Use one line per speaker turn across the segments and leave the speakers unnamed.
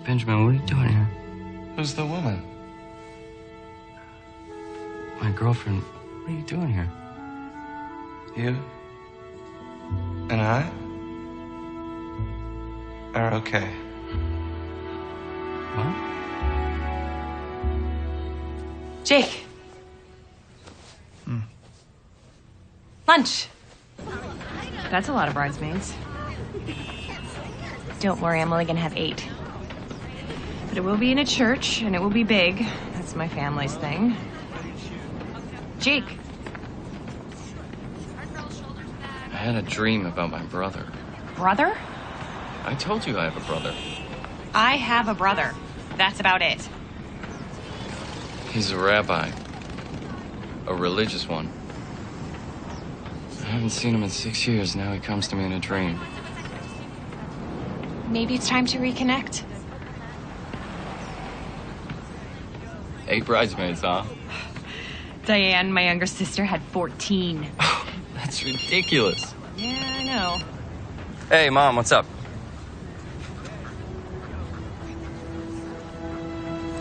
Benjamin, what are you doing here?
Who's the woman?
My girlfriend. What are you doing here?
You and I are okay.
What?
Jake. Lunch. That's a lot of bridesmaids. Don't worry, I'm only gonna have 8. But it will be in a church, and it will be big. That's my family's thing. Jake.
I had a dream about my brother.
Brother?
I told you I have a brother.
I have a brother. That's about it.
He's a rabbi. A religious one. I haven't seen him in 6 years. Now he comes to me in a dream.
Maybe it's time to reconnect.
8 bridesmaids, huh?
Diane, my younger sister, had 14.
Oh, that's ridiculous.
Yeah, I know.
Hey, Mom, what's up?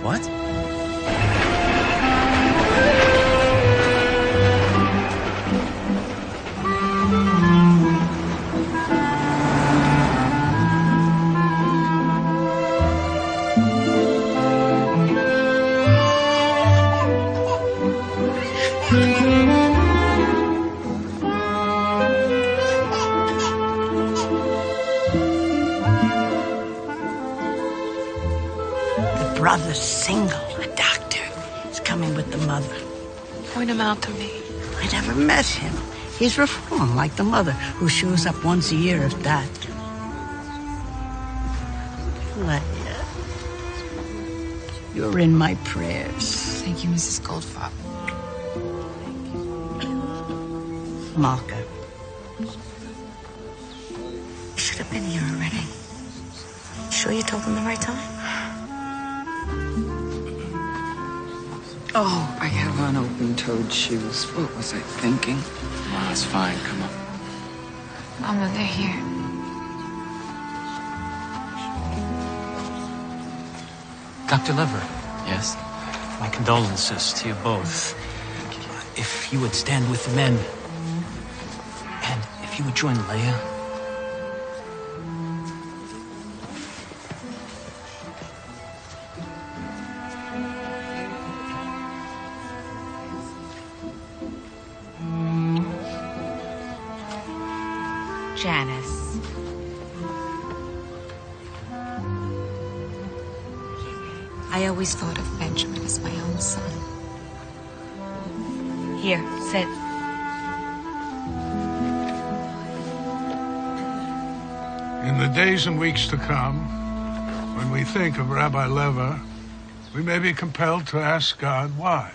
What?
Brother's single, a doctor. He's coming with the mother.
Point him out to me.
I never met him. He's reformed like the mother, who shows up once a year if that. Leah, you're in my prayers.
Thank you, Mrs. Goldfarb.
Malka, you should have been here already.
Sure you told him the right time?
Oh, I have on open-toed shoes. What was I thinking?
Oh, it's fine. Come on.
Mama, they're here.
Dr. Lever,
Yes?
my condolences to you both. If you would stand with the men, and if you would join Leah.
Janice.
I always thought of Benjamin as my own son.
Here, sit.
In the days and weeks to come, when we think of Rabbi Lever, we may be compelled to ask God why.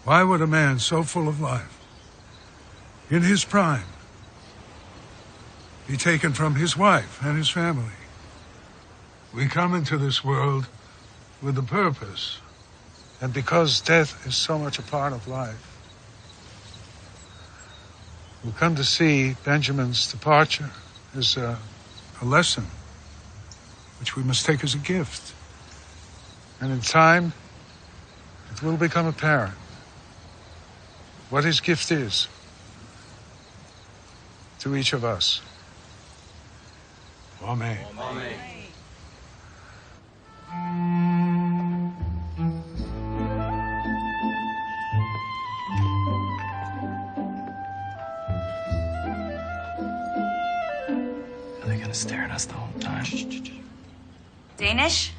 Why would a man so full of life, in his prime, be taken from his wife and his family? We come into this world with a purpose, and because death is so much a part of life, we come to see Benjamin's departure as a lesson, which we must take as a gift. And in time, it will become apparent what his gift is to each of us. Amen.
Amen.
Are they gonna stare at us the whole time?
Danish?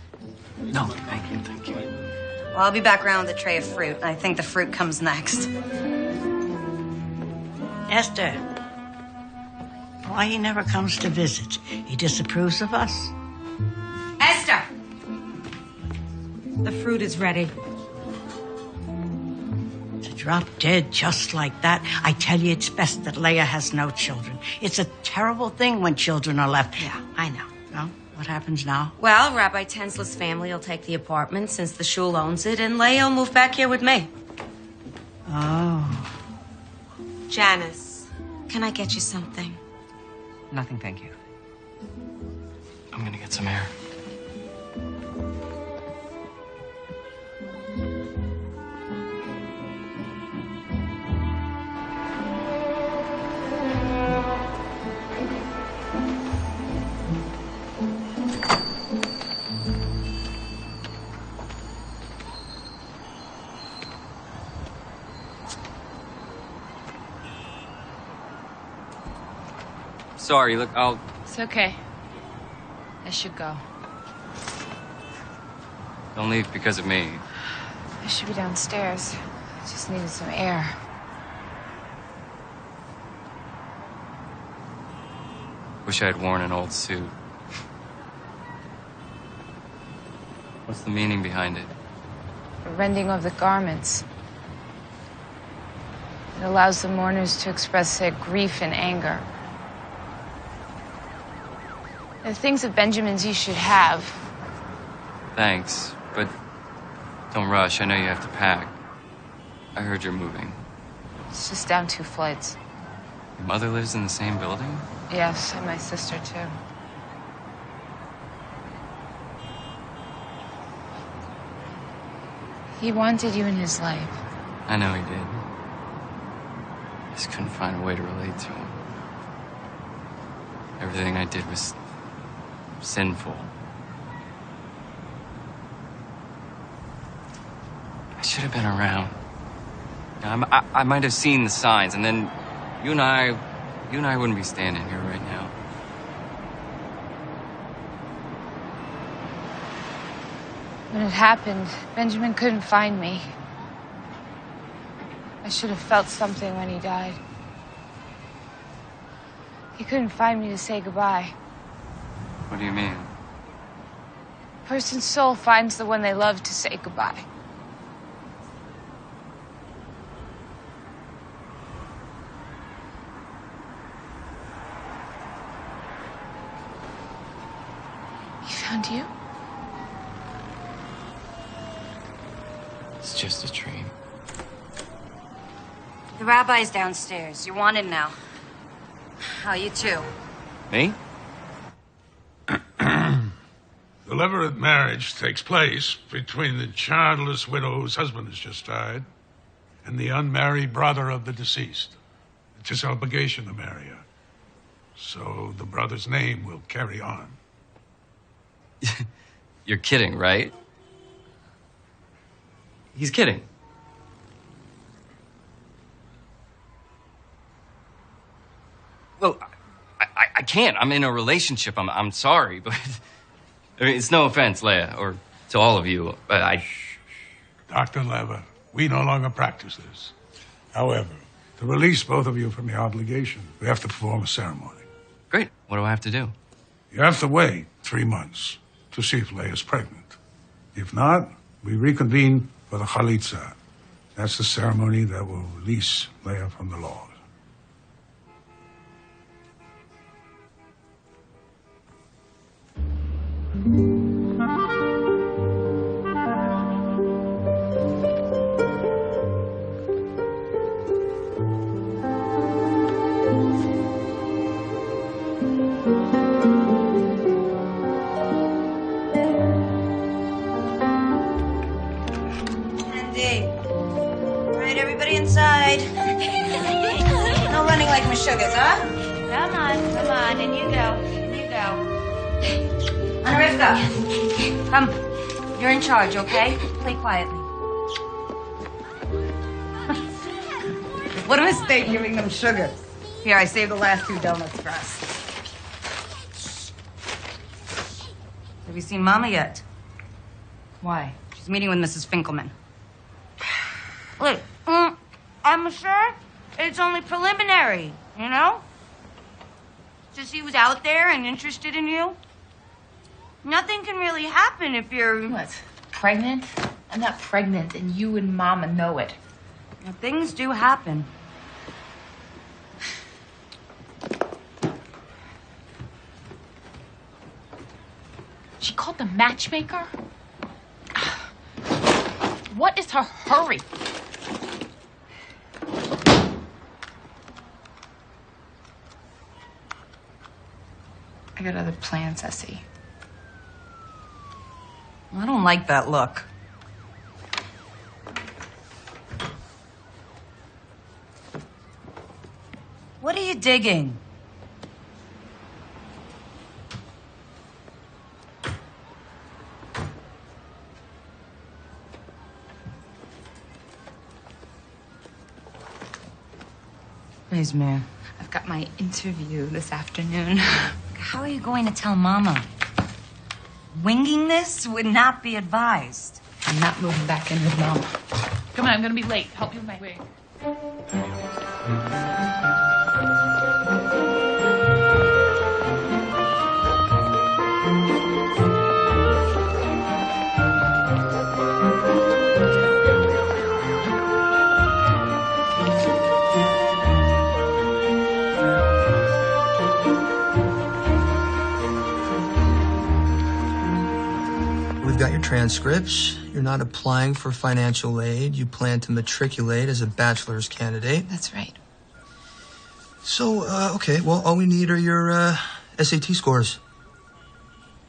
No, thank you, thank you.
Well, I'll be back around with a tray of fruit. I think the fruit comes next.
Esther, why he never comes to visit? He disapproves of us?
Esther! The fruit is ready.
To drop dead just like that, I tell you it's best that Leah has no children. It's a terrible thing when children are left.
Yeah, I know.
Well, what happens now?
Well, Rabbi Tensla's family will take the apartment since the shul owns it, and Leah will move back here with me.
Oh.
Janice, can I get you something?
Nothing, thank you.
I'm gonna get some air. Sorry, look, I'll...
It's okay. I should go.
Don't leave because of me.
I should be downstairs. I just needed some air.
Wish I had worn an old suit. What's the meaning behind it?
The rending of the garments. It allows the mourners to express their grief and anger. The things of Benjamin's you should have.
Thanks, but don't rush. I know you have to pack. I heard you're moving.
It's just down 2 flights.
Your mother lives in the same building?
Yes, and my sister, too. He wanted you in his life.
I know he did. Just couldn't find a way to relate to him. Everything I did was sinful. I should have been around. I might have seen the signs, and then you and I wouldn't be standing here right now.
When it happened, Benjamin couldn't find me. I should have felt something when he died. He couldn't find me to say goodbye.
What do you mean?
A person's soul finds the one they love to say goodbye. He found you?
It's just a dream.
The rabbi's downstairs. You're wanted now. Oh, you too.
Me?
The levirate marriage takes place between the childless widow whose husband has just died and the unmarried brother of the deceased. It's his obligation to marry her. So the brother's name will carry on.
You're kidding, right? He's kidding. Well, I can't. I'm in a relationship. I'm sorry, but I mean, it's no offense, Leah, or to all of you, but
Dr. Lever, we no longer practice this. However, to release both of you from your obligation, we have to perform a ceremony.
Great. What do I have to do?
You have to wait 3 months to see if Leah's pregnant. If not, we reconvene for the chalitza. That's the ceremony that will release Leah from the laws.
Andy. All right, everybody inside. No running like my sugars, huh? Come on, and you go. Anarifka, come. You're in charge, okay? Play quietly.
What a mistake giving them sugar. Here, I saved the last 2 donuts for us.
Have you seen Mama yet?
Why?
She's meeting with Mrs. Finkelman. Look, I'm sure it's only preliminary, you know? Just he was out there and interested in you. Nothing can really happen if you're...
What? Pregnant? I'm not pregnant, and you and Mama know it.
Now, things do happen.
She called the matchmaker? What is her hurry? I got other plans, Essie.
I don't like that look. What are you digging? Please, Mayor.
I've got my interview this afternoon.
How are you going to tell Mama? Winging this would not be advised.
I'm not moving back in with Mama.
Come on, I'm gonna be late. Help you with my wig.
We've got your transcripts. You're not applying for financial aid. You plan to matriculate as a bachelor's candidate.
That's right.
So, okay, well, all we need are your SAT scores.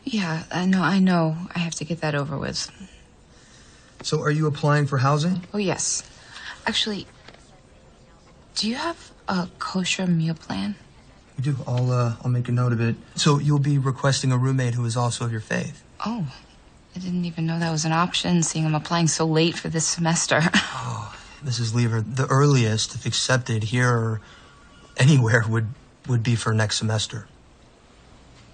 Yeah, I know. I have to get that over with.
So, are you applying for housing?
Oh, yes. Actually, do you have a kosher meal plan?
We do. I'll make a note of it. So, you'll be requesting a roommate who is also of your faith.
Oh, I didn't even know that was an option, seeing I'm applying so late for this semester.
Oh, Mrs. Lever, the earliest, if accepted here or anywhere, would be for next semester.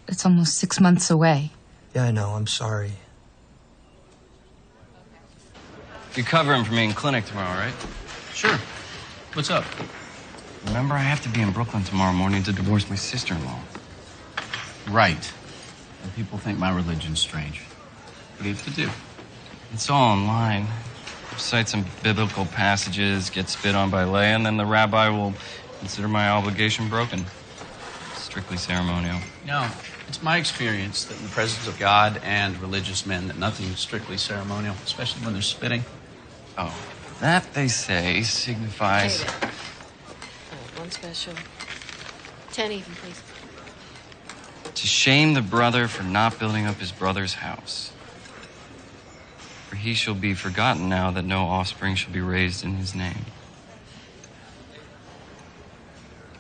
It's almost 6 months away.
Yeah, I know. I'm sorry.
You're covering for me in clinic tomorrow, right?
Sure. What's up?
Remember, I have to be in Brooklyn tomorrow morning to divorce my sister-in-law.
Right. And people think my religion's strange. What do you have to do?
It's all online. Recite some biblical passages, get spit on by Leah, and then the rabbi will consider my obligation broken. Strictly ceremonial.
No, it's my experience that in the presence of God and religious men that nothing is strictly ceremonial, especially when they're spitting.
Oh, that, they say, signifies...
One special. 10 even, please.
to shame the brother for not building up his brother's house. For he shall be forgotten now that no offspring shall be raised in his name.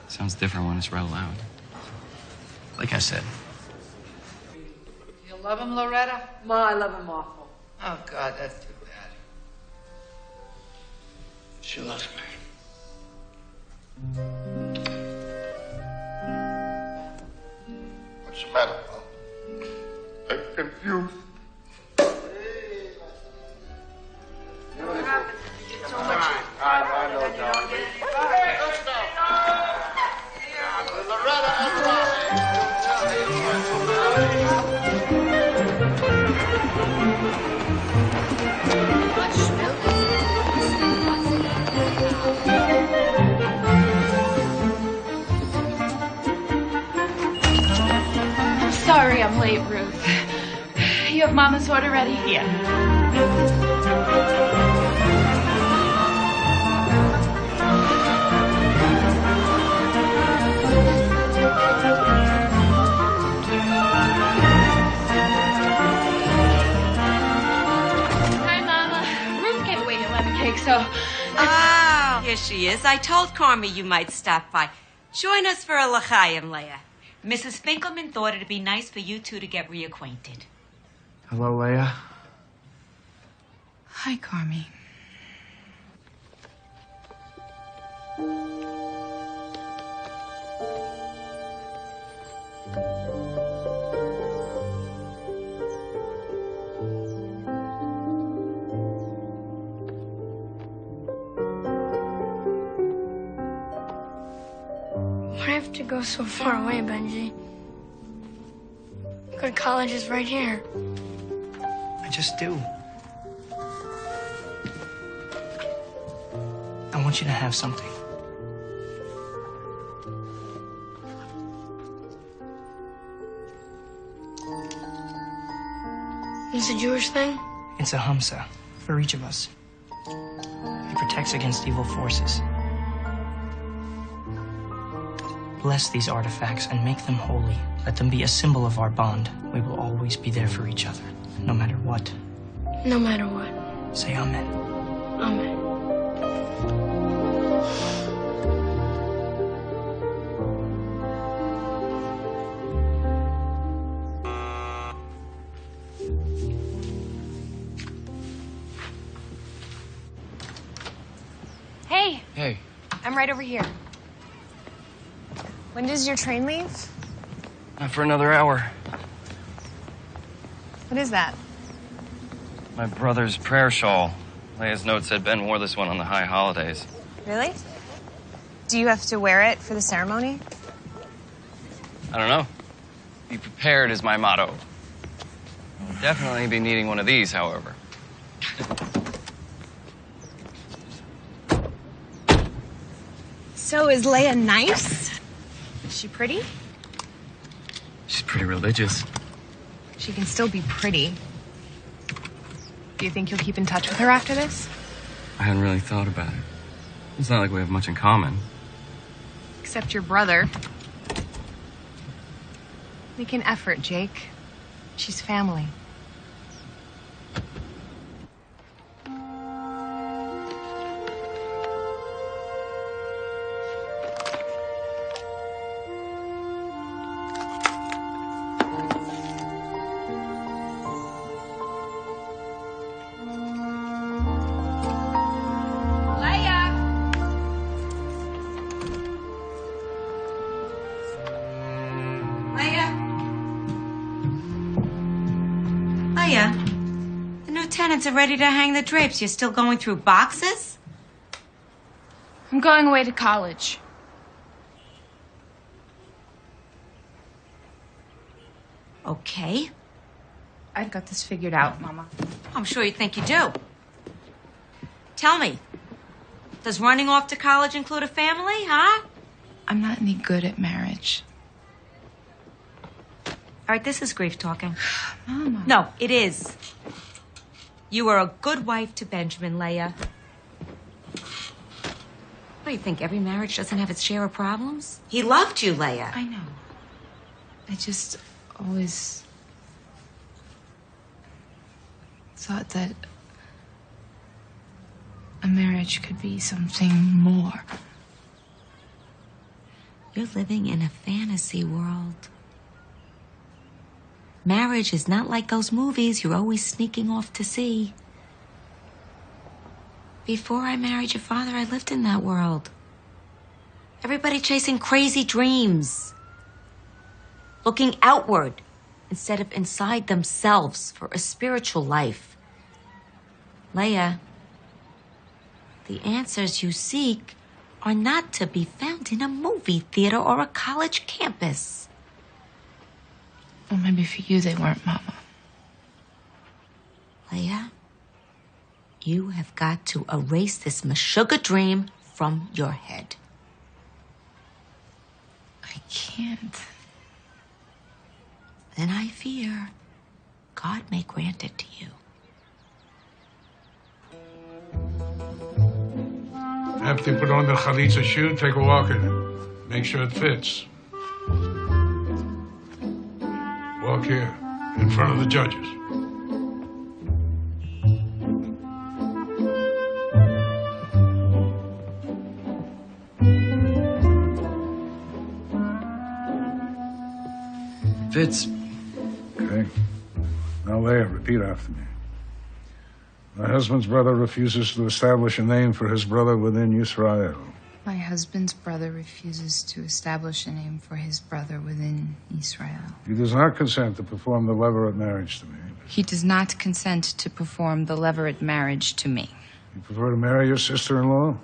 Sounds different when it's read aloud.
Like I said.
You love him, Loretta? Ma, I love him awful. Oh, God, that's too bad.
She loves me.
What's the matter, Mom? I'm confused.
What happened? You did so much.
I know, John. Hey, let's go.
Sorry I'm late, Ruth. You have Mama's order ready?
Yeah.
Hi, Mama. Ruth gave away your lemon cake, so...
Ah, here she is. I told Carmi you might stop by. Join us for a l'chaim, Leah. Mrs. Finkelman thought it'd be nice for you two to get reacquainted.
Hello, Leah.
Hi, Carmi.
Why do I have to go so far away, Benji? Good college is right here.
I just do. I want you to have something.
It's a Jewish thing?
It's a Hamsa for each of us. It protects against evil forces. Bless these artifacts and make them holy. Let them be a symbol of our bond. We will always be there for each other, no matter what.
No matter what.
Say amen.
Amen.
Hey,
Hey,
I'm right over here. When does your train leave?
Not for another hour.
What is that?
My brother's prayer shawl. Leah's note said Ben wore this one on the high holidays.
Really? Do you have to wear it for the ceremony?
I don't know. Be prepared is my motto. I'll definitely be needing one of these, however.
So is Leah nice? Is she pretty?
She's pretty religious.
She can still be pretty. Do you think you'll keep in touch with her after this?
I hadn't really thought about it. It's not like we have much in common.
Except your brother. Make an effort, Jake. She's family.
Leah, the new tenants are ready to hang the drapes. You're still going through boxes?
I'm going away to college.
Okay.
I've got this figured out, Mama.
I'm sure you think you do. Tell me, does running off to college include a family, huh?
I'm not any good at marriage.
All right, this is grief talking.
Mama.
No, it is. You were a good wife to Benjamin, Leah. What do you think, every marriage doesn't have its share of problems? He loved you, Leah.
I know. I just always thought that a marriage could be something more.
You're living in a fantasy world. Marriage is not like those movies you're always sneaking off to see. Before I married your father, I lived in that world. Everybody chasing crazy dreams. Looking outward instead of inside themselves for a spiritual life. Leah, the answers you seek are not to be found in a movie theater or a college campus.
Well, maybe for you they weren't, Mama.
Leah, you have got to erase this Meshuggah dream from your head.
I can't.
Then I fear God may grant it to you.
After you put on the chalitza shoe, take a walk in it. Make sure it fits. Walk here, in front of the judges.
Fitz.
Okay. Now, Leah, repeat after me. My husband's brother refuses to establish a name for his brother within Israel.
My husband's brother refuses to establish a name for his brother within Israel.
He does not consent to perform the levirate marriage to me.
He does not consent to perform the levirate marriage to me.
You prefer to marry your sister-in-law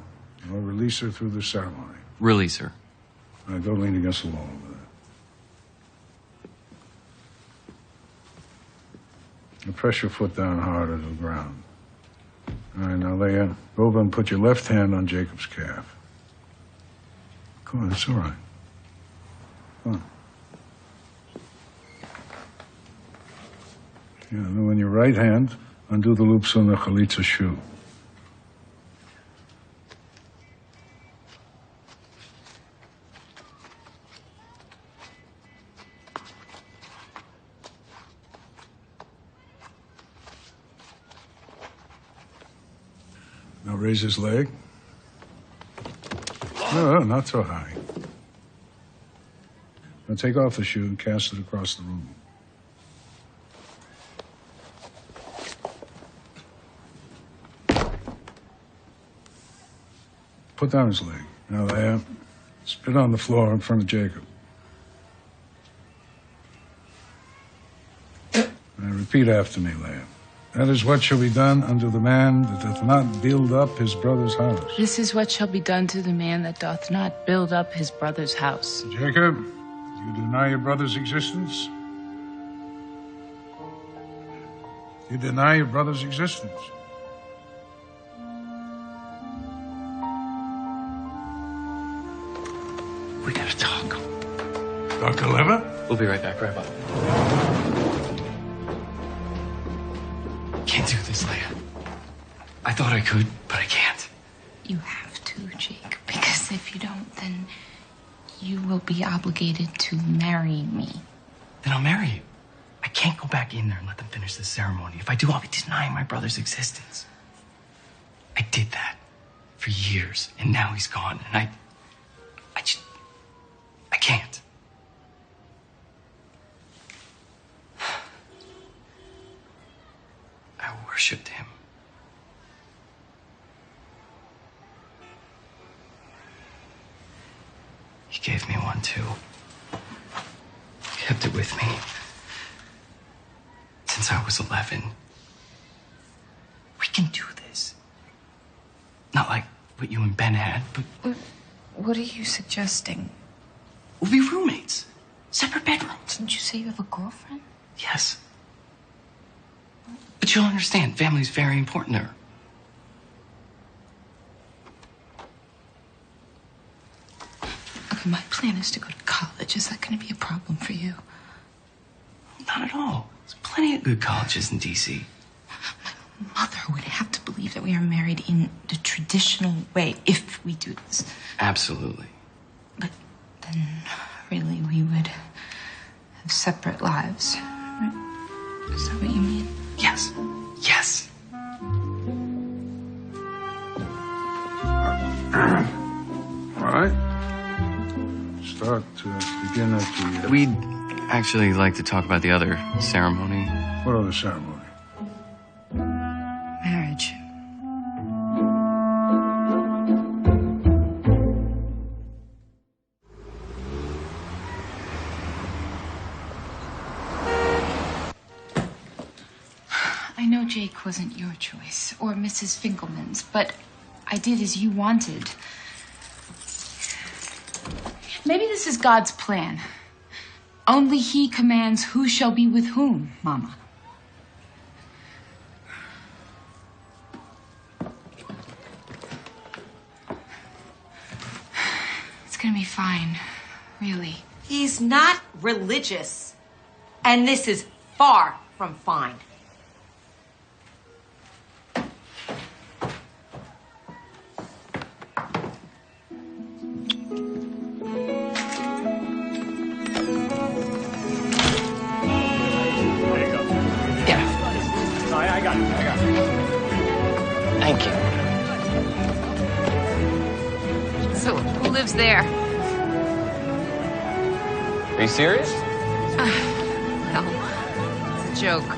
or release her through the ceremony?
Release her.
All right, don't lean against the wall over there. Now press your foot down hard to the ground. All right, now, Leah, go over and put your left hand on Jacob's calf. Come on, it's all right. Come on. Yeah, then when your right hand, undo the loops on the chalitza shoe. Now raise his leg. No, not so high. Now take off the shoe and cast it across the room. Put down his leg. Now there. Spit on the floor in front of Jacob. Now repeat after me, Leah. That is what shall be done unto the man that doth not build up his brother's house.
This is what shall be done to the man that doth not build up his brother's house.
Jacob, you deny your brother's existence? You deny your brother's existence?
We gotta talk.
Dr. Levitt?
We'll be right back, Rabbi. Can't do this, Leah. I thought I could, but I can't.
You have to, Jake, because if you don't, then you will be obligated to marry me.
Then I'll marry you. I can't go back in there and let them finish this ceremony. If I do, I'll be denying my brother's existence. I did that for years, and now he's gone, and I can't. I worshipped him. He gave me one, too. Kept it with me since I was 11. We can do this. Not like what you and Ben had, but...
What are you suggesting?
We'll be roommates. Separate bedrooms.
Didn't you say you have a girlfriend?
Yes. But you'll understand, family's very important to her.
Okay, my plan is to go to college. Is that going to be a problem for you?
Not at all. There's plenty of good colleges in D.C.
My mother would have to believe that we are married in the traditional way if we do this.
Absolutely.
But then, really, we would have separate lives. Right? Is that what you mean?
Yes. Yes.
All right. Start to begin at the...
We'd actually like to talk about the other ceremony.
What other ceremony?
Marriage.
I know Jake wasn't your choice, or Mrs. Finkelman's, but I did as you wanted. Maybe this is God's plan. Only He commands who shall be with whom, Mama. It's gonna be fine, really.
He's not religious. And this is far from fine.
Thank you.
So, who lives there?
Are you serious?
No, it's a joke.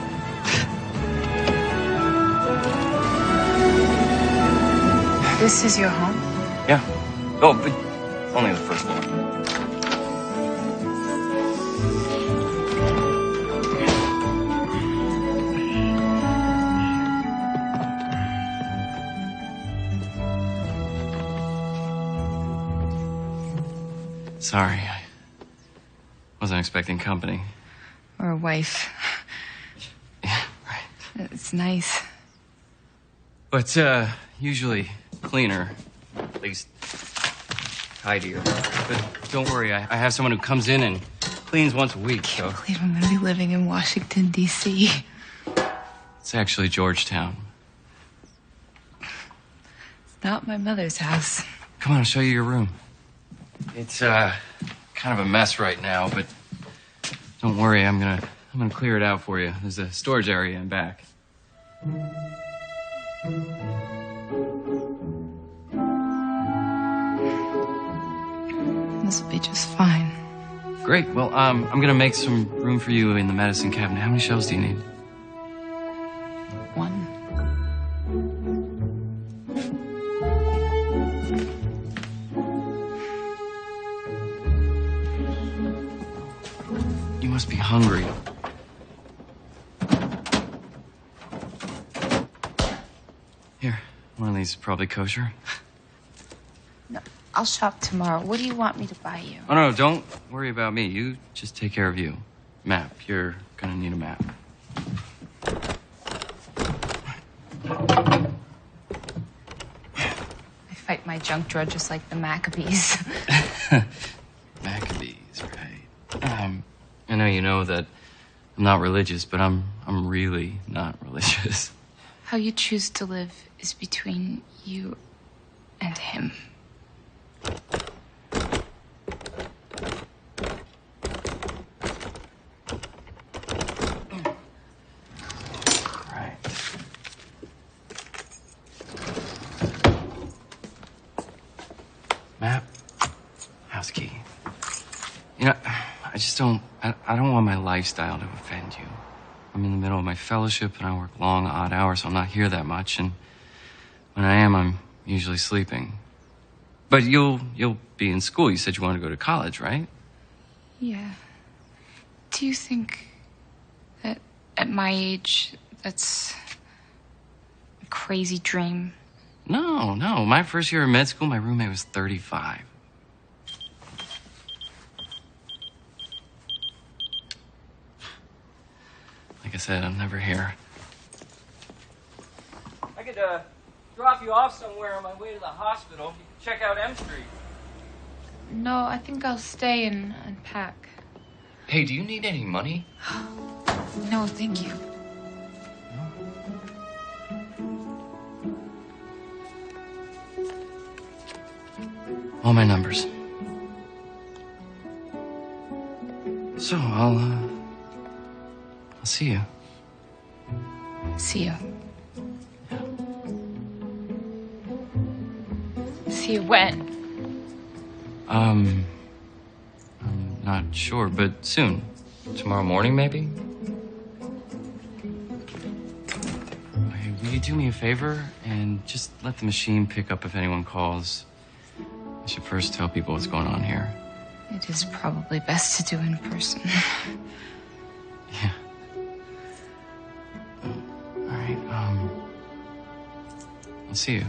This is your home?
Yeah. Oh, but only the first floor. Sorry, I wasn't expecting company.
Or a wife.
Yeah, right.
It's nice.
But, usually cleaner, at least tidier. But don't worry, I have someone who comes in and cleans once a week, so...
I can't believe I'm gonna be living in Washington, D.C.
It's actually Georgetown.
It's not my mother's house.
Come on, I'll show you your room. It's, kind of a mess right now, but don't worry, I'm gonna clear it out for you. There's a storage area in back.
This will be just fine.
Great. Well, I'm gonna make some room for you in the medicine cabinet. How many shelves do you need?
One.
must be hungry. Here, one of these is probably kosher.
No, I'll shop tomorrow. What do you want me to buy you?
Oh, no, don't worry about me. You just take care of you. Map. You're gonna need a map.
I fight my junk drawer just like the Maccabees.
Maccabees, right. I know you know that I'm not religious, but I'm really not religious.
How you choose to live is between you and him.
Right. Map. House key. You know, I don't want my lifestyle to offend you. I'm in the middle of my fellowship and I work long, odd hours, so I'm not here that much. And when I am, I'm usually sleeping. But you'll be in school. You said you wanted to go to college, right?
Yeah. Do you think that at my age, that's a crazy dream?
No. My first year of med school, my roommate was 35. Like I said, I'm never here.
I could drop you off somewhere on my way to the hospital. You can check out M Street.
No, I think I'll stay and unpack.
Hey, do you need any money?
No, thank you.
All my numbers. So, I'll see you.
See you. See you when?
I'm not sure, but soon. Tomorrow morning, maybe? Hey, will you do me a favor and just let the machine pick up if anyone calls? I should first tell people what's going on here.
It is probably best to do in person.
Yeah. All right, I'll see you.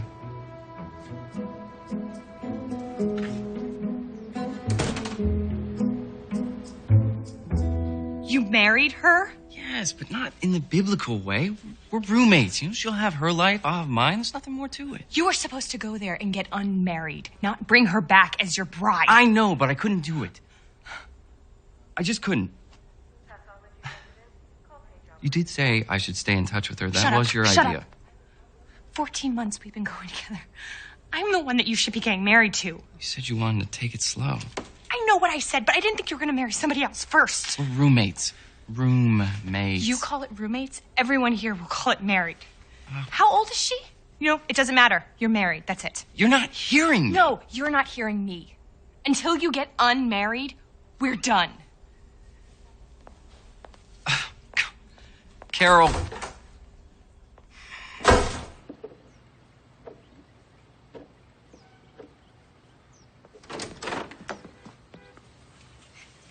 You married her?
Yes, but not in the biblical way. We're roommates. You know, she'll have her life, I'll have mine. There's nothing more to it.
You were supposed to go there and get unmarried, not bring her back as your bride.
I know, but I couldn't do it. I just couldn't. You did say I should stay in touch with her. That was your idea.
Up. 14 months we've been going together. I'm the one that you should be getting married to.
You said you wanted to take it slow.
I know what I said, but I didn't think you were going to marry somebody else first.
We're roommates. Roommates.
You call it roommates? Everyone here will call it married. How old is she? You know, it doesn't matter. You're married. That's it.
You're not hearing me.
No, you're not hearing me. Until you get unmarried, we're done.
Carol.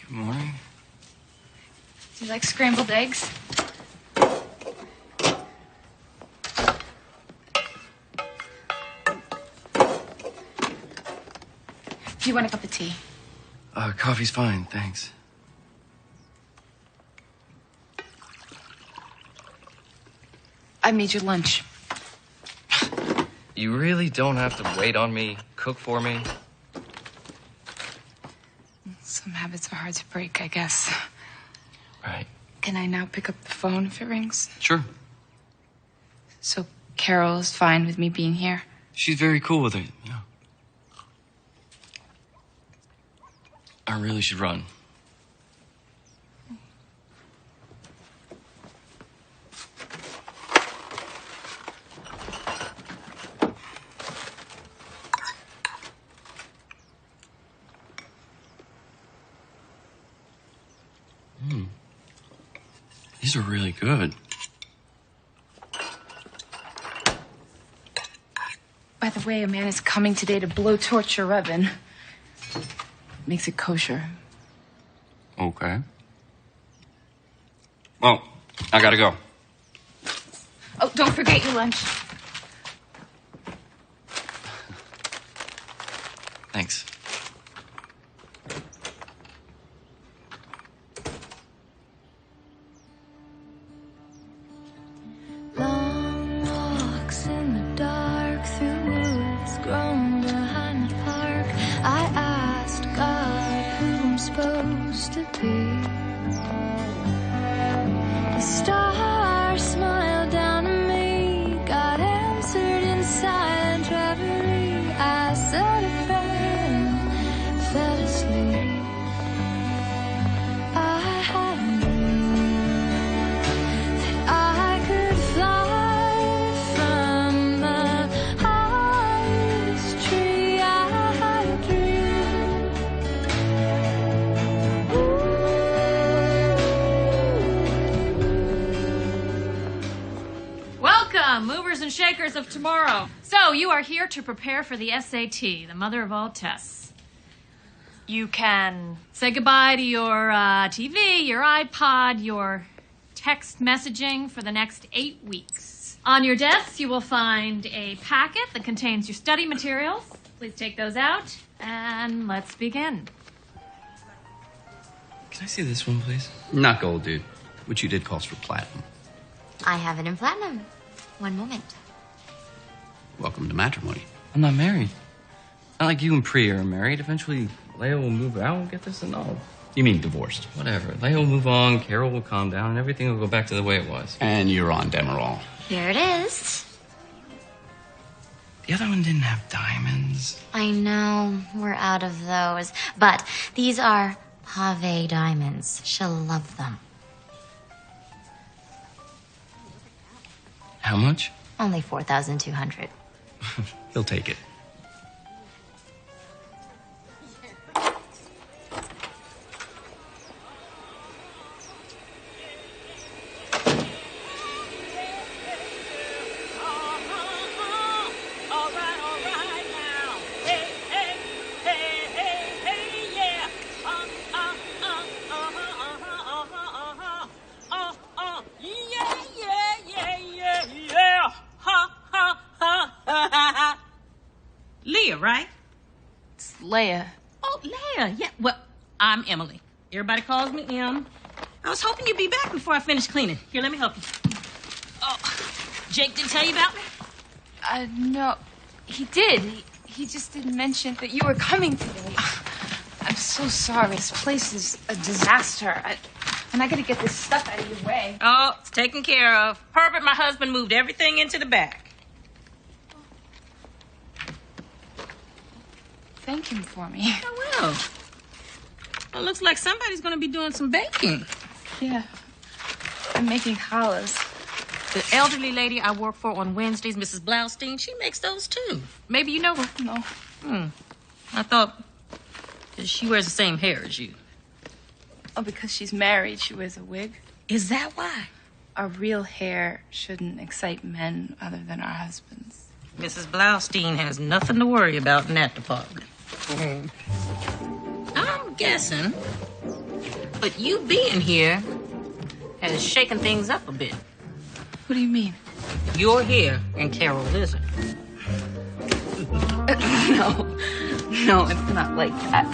Good morning.
Do you like scrambled eggs? Do you want a cup of tea?
Coffee's fine, thanks.
I made your lunch.
You really don't have to wait on me, cook for me.
Some habits are hard to break, I guess.
Right.
Can I now pick up the phone if it rings?
Sure.
So Carol is fine with me being here?
She's very cool with it, yeah. I really should run. These are really good.
By the way, a man is coming today to blowtorch your oven. Makes it kosher.
Okay. Well, I gotta go.
Oh, don't forget your lunch.
Thanks.
Long walks in the dark through woods grown behind the park. I asked God who I'm supposed to be. The stars smiled down at me. God answered in silent reverie. I said a prayer and fell asleep. I had a dream that I could fly from the highest tree. I had a dream.
Welcome, movers and shakers of tomorrow. So, you are here to prepare for the SAT, the mother of all tests. You can say goodbye to your TV, your iPod, your text messaging for the next 8 weeks. On your desks, you will find a packet that contains your study materials. Please take those out, and let's begin.
Can I see this one, please?
Not gold, dude. What you did calls for platinum.
I have it in platinum. One moment.
Welcome to matrimony.
I'm not married. Not like you and Priya are married. Eventually, Leah will move out and get this annulled.
You mean divorced?
Whatever. Leah will move on, Carol will calm down, and everything will go back to the way it was.
And you're on Demerol.
Here it is.
The other one didn't have diamonds.
I know, we're out of those. But these are pave diamonds. She'll love them.
How much?
Only 4,200.
He'll take it.
Leah, right?
It's Leah.
Oh, Leah. Yeah, well, I'm Emily. Everybody calls me Em. I was hoping you'd be back before I finish cleaning. Here, let me help you. Oh, Jake didn't tell you about me?
No. He did. He just didn't mention that you were coming today. I'm so sorry. This place is a disaster. And I gotta get this stuff out of your way.
Oh, it's taken care of. Herbert, my husband, moved everything into the back.
Thank him for me.
Oh, well. Well, looks like somebody's going to be doing some baking.
Yeah. I'm making challahs.
The elderly lady I work for on Wednesdays, Mrs. Blaustein, she makes those too. Maybe you know her?
No.
I thought that she wears the same hair as you.
Oh, because she's married, she wears a wig.
Is that why?
Our real hair shouldn't excite men other than our husbands.
Mrs. Blaustein has nothing to worry about in that department. I'm guessing, but you being here has shaken things up a bit.
What do you mean?
You're here and Carol isn't.
No, it's not like that.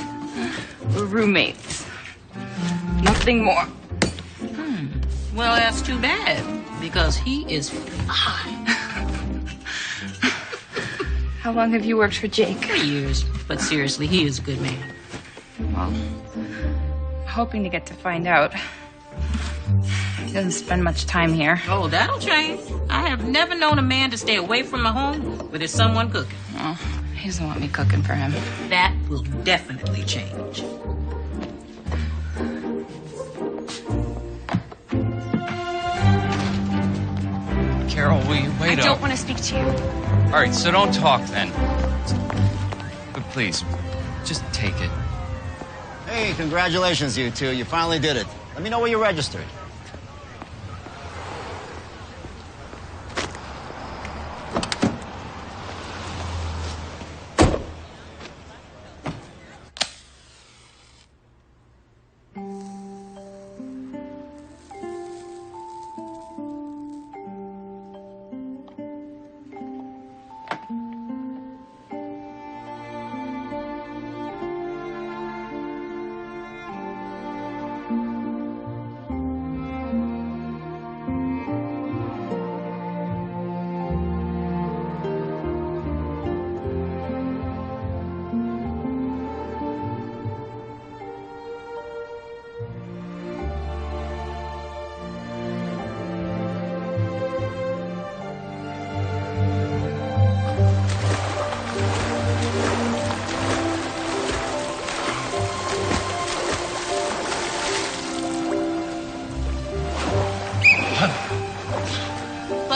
We're roommates. Nothing more.
Well, that's too bad, because he is fine.
How long have you worked for Jake?
3 years. But seriously, he is a good man.
Well, I'm hoping to get to find out. He doesn't spend much time here.
Oh, that'll change. I have never known a man to stay away from a home where there's someone cooking.
Oh, he doesn't want me cooking for him.
That will definitely change.
Carol, will you wait up?
I don't want to speak to you.
All right, so don't talk then. But please, just take it.
Hey, congratulations, you two. You finally did it. Let me know where you're registered.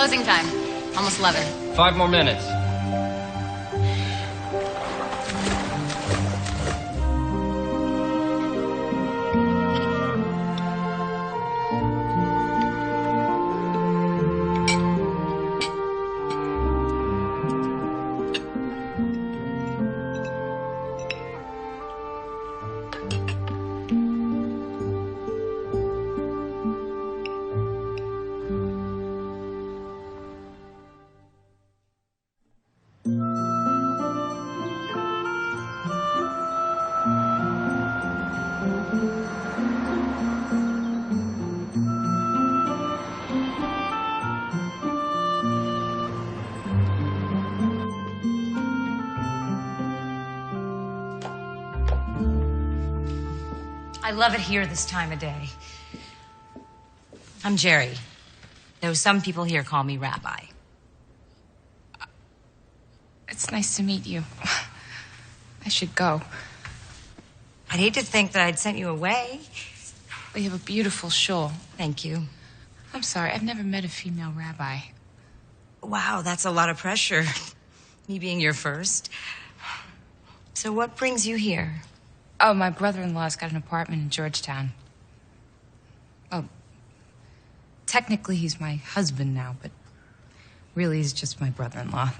Closing time. Almost 11.
5 more minutes.
I love it here this time of day. I'm Jerry, though some people here call me Rabbi.
It's nice to meet you. I should go.
I'd hate to think that I'd sent you away.
But you have a beautiful shawl.
Thank you.
I'm sorry, I've never met a female rabbi.
Wow, that's a lot of pressure. Me being your first. So what brings you here?
Oh, my brother-in-law's got an apartment in Georgetown. Oh, technically he's my husband now, but really he's just my brother-in-law.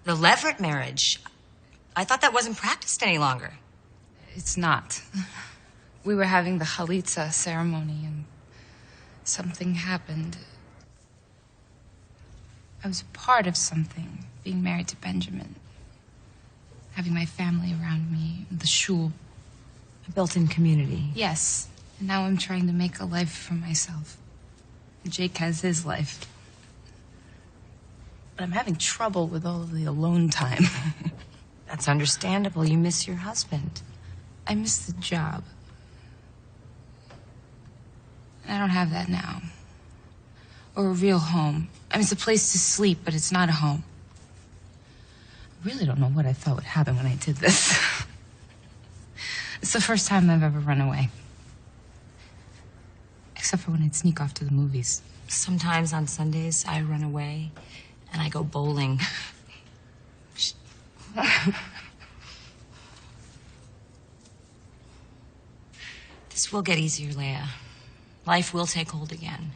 The Leverett marriage. I thought that wasn't practiced any longer.
It's not. We were having the chalitza ceremony and something happened. I was part of something, being married to Benjamin. Having my family around me, the shul.
A built-in community.
Yes. And now I'm trying to make a life for myself. Jake has his life. But I'm having trouble with all of the alone time.
That's understandable. You miss your husband.
I miss the job. I don't have that now. Or a real home. I mean, it's a place to sleep, but it's not a home. I really don't know what I thought would happen when I did this. It's the first time I've ever run away. Except for when I'd sneak off to the movies.
Sometimes on Sundays, I run away and I go bowling. This will get easier, Leah. Life will take hold again.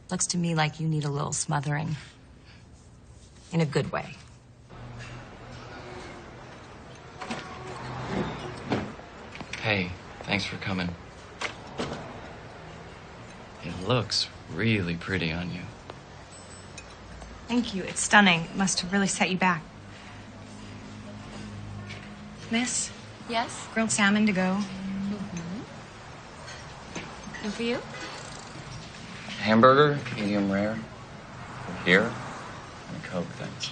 Looks to me like you need a little smothering. In a good way.
Hey, thanks for coming. It looks really pretty on you.
Thank you. It's stunning. It must have really set you back. Miss?
Yes?
Grilled salmon to go.
And for you?
Hamburger, medium rare. Here, and a Coke, thanks.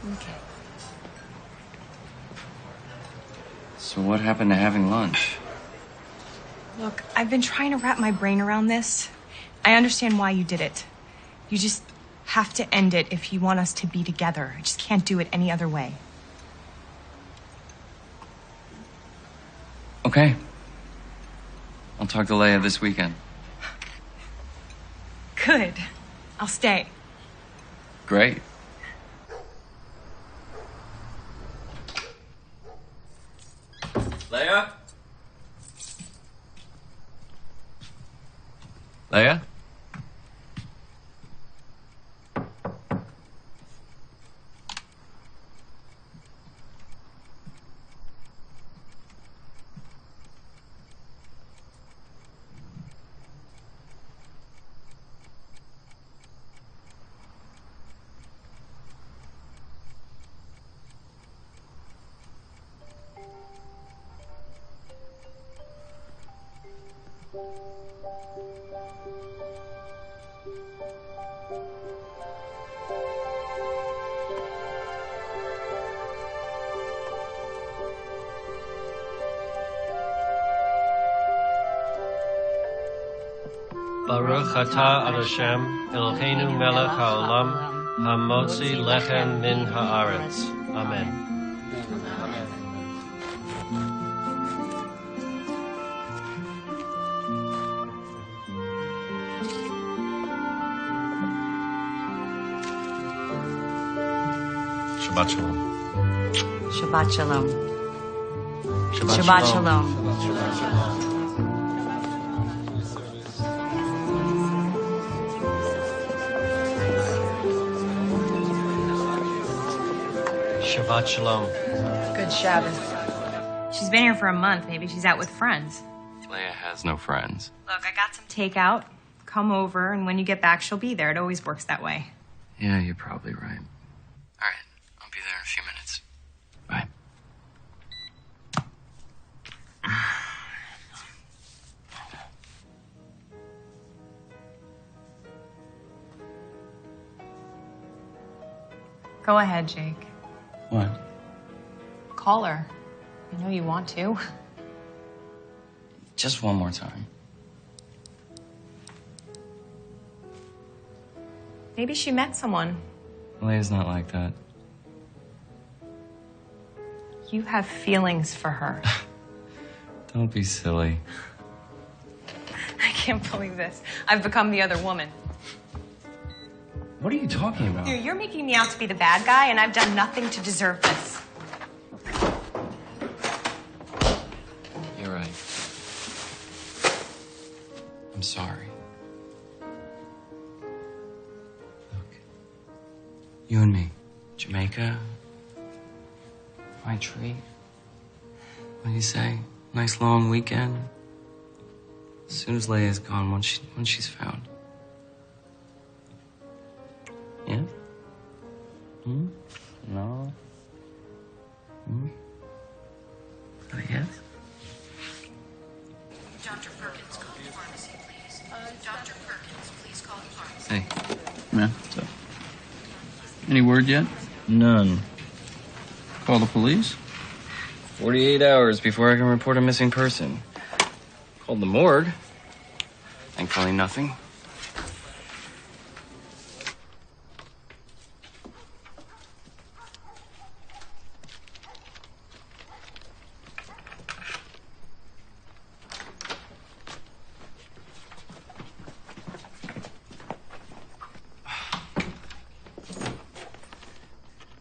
Okay.
So what happened to having lunch?
Look, I've been trying to wrap my brain around this. I understand why you did it. You just have to end it if you want us to be together. I just can't do it any other way.
Okay. I'll talk to Leah this weekend.
Good. I'll stay.
Great. Leah? Leah?
Baruch atah Adoshem, Eloheinu melech haolam, hamotzi lechem min haaretz. Amen. Shabbat shalom.
Shabbat shalom.
Shabbat
shalom.
Shabbat shalom.
Good Shabbos. She's been here for a month. Maybe she's out with friends.
Leah has no friends.
Look, I got some takeout. Come over, and when you get back, she'll be there. It always works that way.
Yeah, you're probably right. All right, I'll be there in a few minutes. Bye.
Go ahead, Jake.
What?
Call her. I know you want to.
Just one more time.
Maybe she met someone.
Leah's not like that.
You have feelings for her.
Don't be silly.
I can't believe this. I've become the other woman.
What are you talking about?
Dude, you're making me out to be the bad guy, and I've done nothing to deserve this.
You're right. I'm sorry. Look, you and me, Jamaica, my treat. What do you say? Nice long weekend. As soon as Leah's gone, when she's found. Yeah? Hmm? No? Hmm? Yes?
Dr. Perkins, call the pharmacy, please. Dr. Perkins, please call the pharmacy.
Hey.
Yeah, what's up? Any word yet?
None.
Call the police?
48 hours before I can report a missing person. Called the morgue. Thankfully, nothing.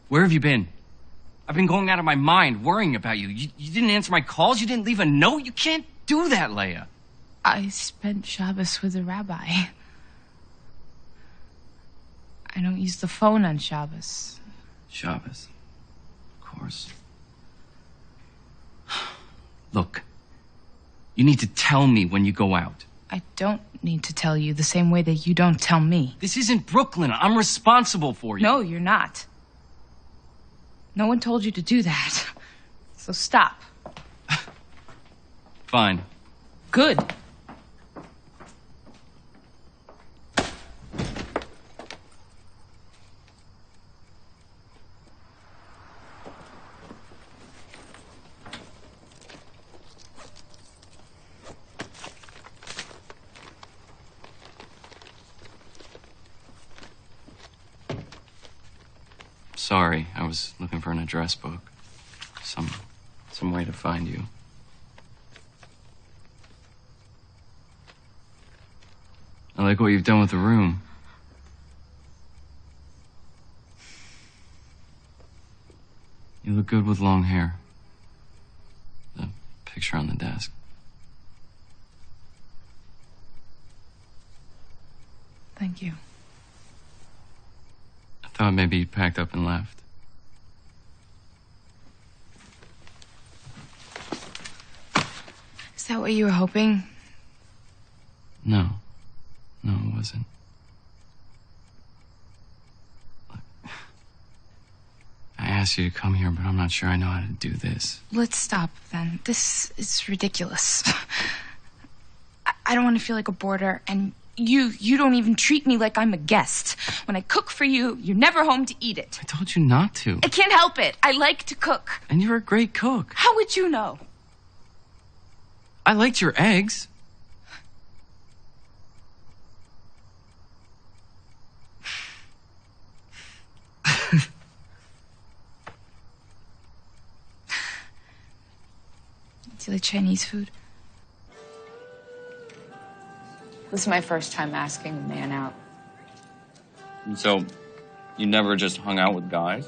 Where have you been? I've been going out of my mind worrying about you. You didn't answer my calls. You didn't leave a note. You can't do that, Leah.
I spent Shabbos with a rabbi. I don't use the phone on Shabbos.
Shabbos. Of course. Look, you need to tell me when you go out.
I don't need to tell you the same way that you don't tell me.
This isn't Brooklyn. I'm responsible for you.
No, you're not. No one told you to do that. So stop.
Fine.
Good.
Sorry, I was looking for an address book. Some way to find you. I like what you've done with the room. You look good with long hair. The picture on the desk.
Thank you.
I thought maybe you packed up and left.
Is that what you were hoping?
No. No, it wasn't. Look, I asked you to come here, but I'm not sure I know how to do this.
Let's stop then. This is ridiculous. I don't want to feel like a boarder, and you don't even treat me like I'm a guest. When I cook for you, you're never home to eat it.
I told you not to.
I can't help it. I like to cook.
And you're a great cook.
How would you know?
I liked your eggs.
Do you like Chinese food?
This is my first time asking a man out.
So, you never just hung out with guys?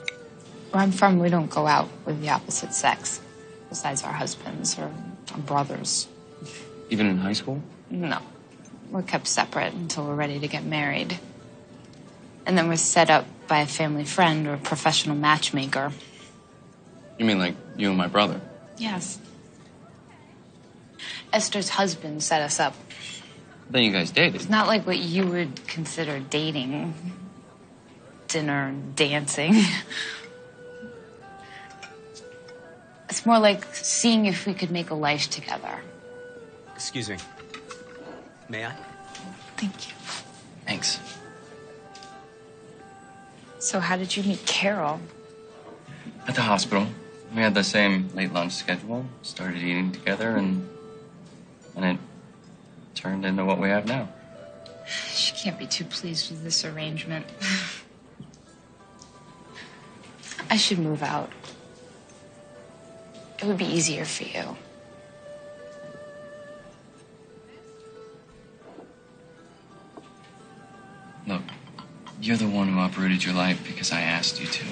Where I'm from, we don't go out with the opposite sex, besides our husbands or our brothers.
Even in high school?
No. We're kept separate until we're ready to get married. And then we're set up by a family friend or a professional matchmaker.
You mean like you and my brother?
Yes. Esther's husband set us up.
Then you guys dated.
It's not like what you would consider dating. Dinner and dancing. It's more like seeing if we could make a life together.
Excuse me. May I?
Thank you.
Thanks.
So how did you meet Carol?
At the hospital. We had the same late lunch schedule, started eating together, and it turned into what we have now.
She can't be too pleased with this arrangement. I should move out. It would be easier for you.
Look, you're the one who uprooted your life because I asked you to.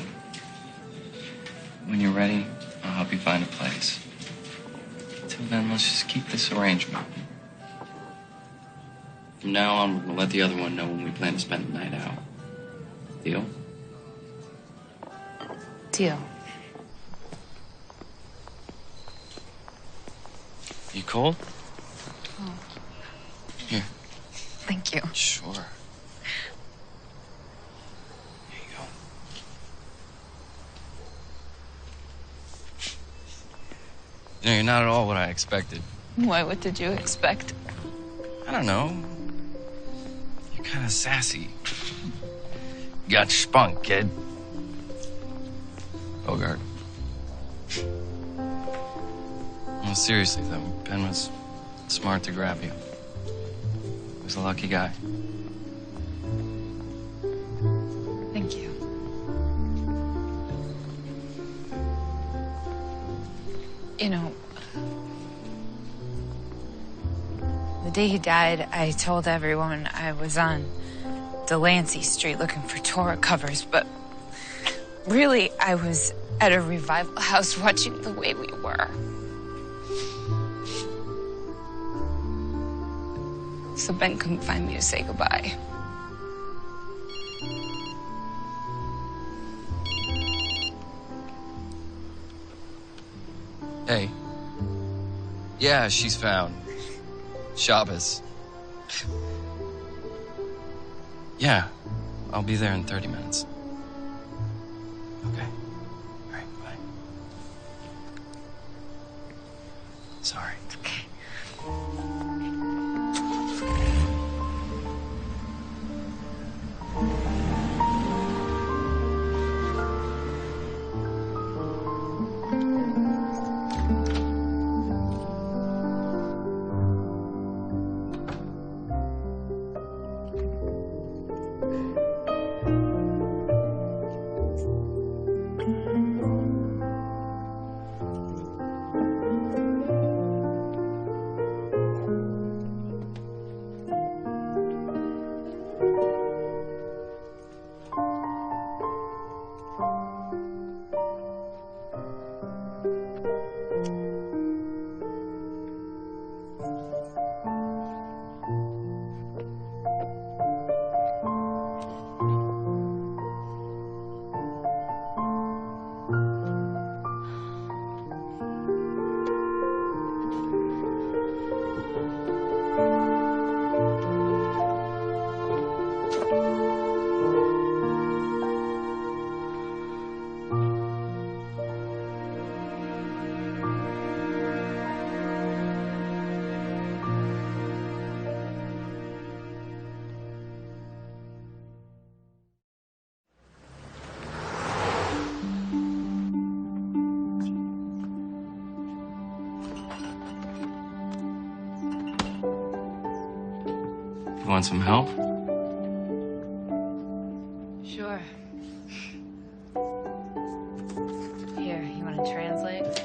When you're ready, I'll help you find a place. Till then, let's just keep this arrangement. From now on, we're gonna let the other one know when we plan to spend the night out. Deal?
Deal.
You cold?
Oh.
Here.
Thank you.
Sure. You know, you're not at all what I expected.
Why, what did you expect?
I don't know. You're kind of sassy. You got spunk, kid. Bogart. No, seriously, though, Ben was smart to grab you. He was a lucky guy.
Thank you. You know, the day he died, I told everyone I was on Delancey Street looking for Torah covers, but really, I was at a revival house watching The Way We Were. So Ben couldn't find me to say goodbye.
Hey. Yeah, she's found. Shabbos. Yeah, I'll be there in 30 minutes. Okay. All right, bye. Sorry.
It's okay.
Want some help?
Sure. Here, you want to translate?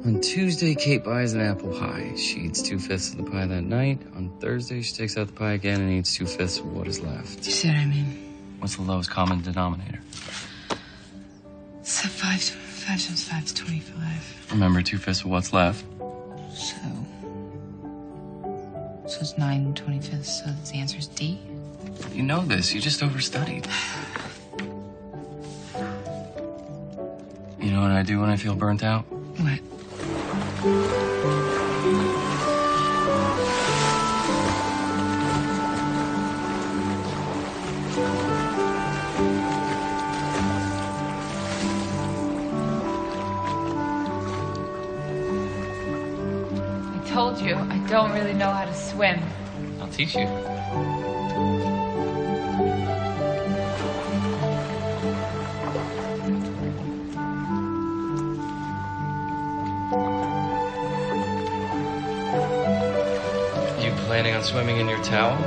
On Tuesday, Kate buys an apple pie. She eats 2/5 of the pie that night. On Thursday, she takes out the pie again and eats 2/5 of what is left.
You see what I mean?
What's the lowest common denominator?
So 5 times 5 is 25.
Remember, 2/5 of what's left.
So it's 9 25ths, so the answer is D?
You know this. You just overstudied. You know what I do when I feel burnt out?
What?
I told you, I don't really know how to swim.
I'll teach you. You planning on swimming in your towel?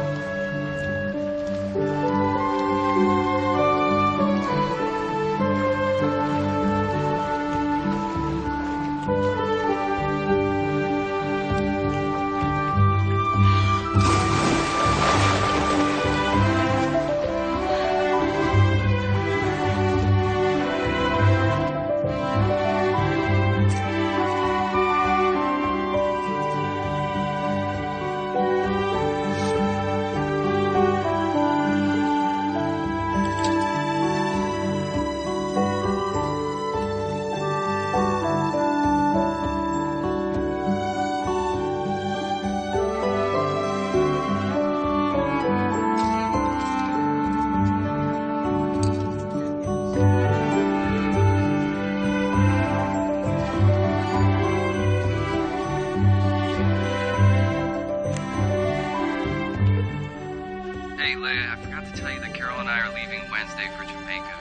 Hey, Leah, I forgot to tell you that Carol and I are leaving Wednesday for Jamaica.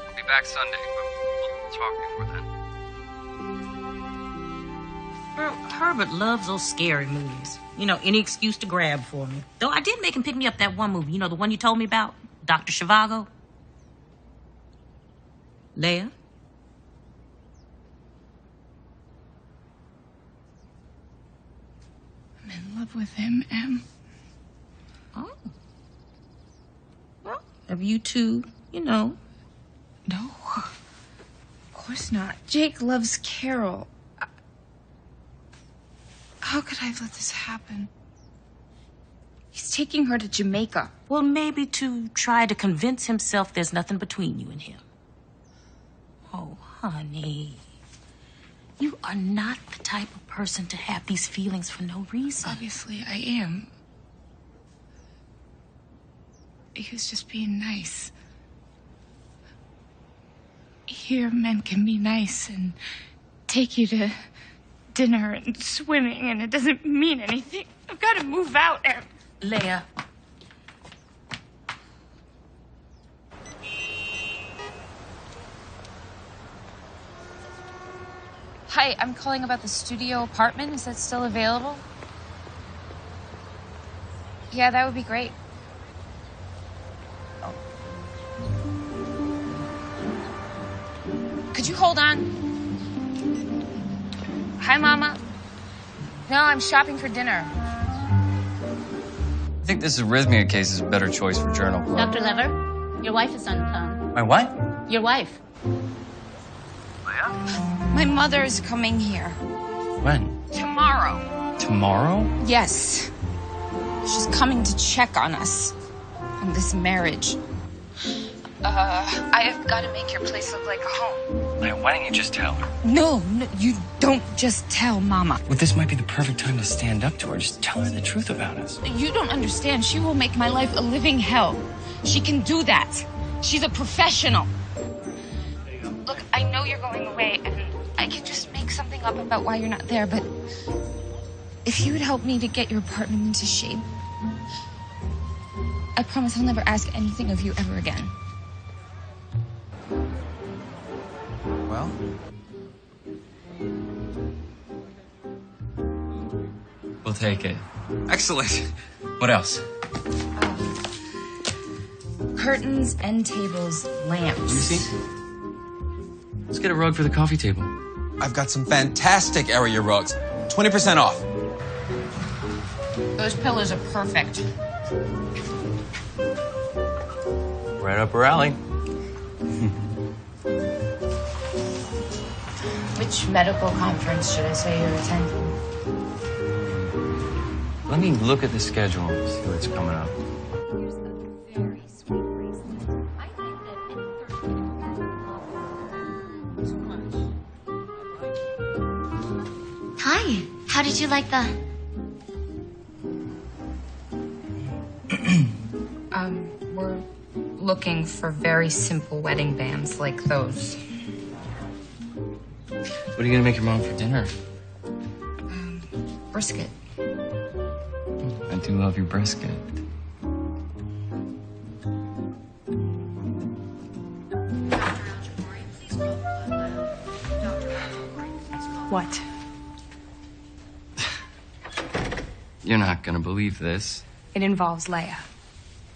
I'll be back Sunday, but we'll talk before then.
Girl, Herbert loves those scary movies. You know, any excuse to grab for me. Though I did make him pick me up that one movie. You know, the one you told me about? Dr. Zhivago? Leah?
I'm in love with him, Em.
Oh. Well, have you two, you know?
No. Of course not. Jake loves Carol. How could I let this happen? He's taking her to Jamaica.
Well, maybe to try to convince himself there's nothing between you and him. Oh, honey. You are not the type of person to have these feelings for no reason.
Obviously, I am. He was just being nice. Here, men can be nice and take you to dinner and swimming, and it doesn't mean anything. I've got to move out, Em.
Leah.
Hi, I'm calling about the studio apartment. Is that still available? Yeah, that would be great. Oh. Could you hold on? Hi, Mama. No, I'm shopping for dinner.
I think this arrhythmia case is a better choice for journal club.
Dr. Lever, your wife is on the phone.
My what?
Your wife.
My mother is coming here.
When?
Tomorrow.
Tomorrow?
Yes. She's coming to check on us. On this marriage. I have got to make your place look like a home.
Leah, why don't you just tell her?
No, you don't just tell Mama.
Well, this might be the perfect time to stand up to her. Just tell her the truth about us.
You don't understand. She will make my life a living hell. She can do that. She's a professional. Look, I know you're going away, and I can just make something up about why you're not there, but if you would help me to get your apartment into shape, I promise I'll never ask anything of you ever again.
Well? We'll take it. Excellent. What else?
Curtains, end tables, lamps.
Let me see. Let's get a rug for the coffee table.
I've got some fantastic area rugs. 20% off.
Those pillows are perfect.
Right up her alley.
Which medical conference should I say you're attending?
Let me look at the schedule and see what's coming up.
Hi. How did you like the...
We're looking for very simple wedding bands like those.
What are you gonna make your mom for dinner?
Brisket.
I do love your brisket.
What?
You're not gonna believe this.
It involves Leah.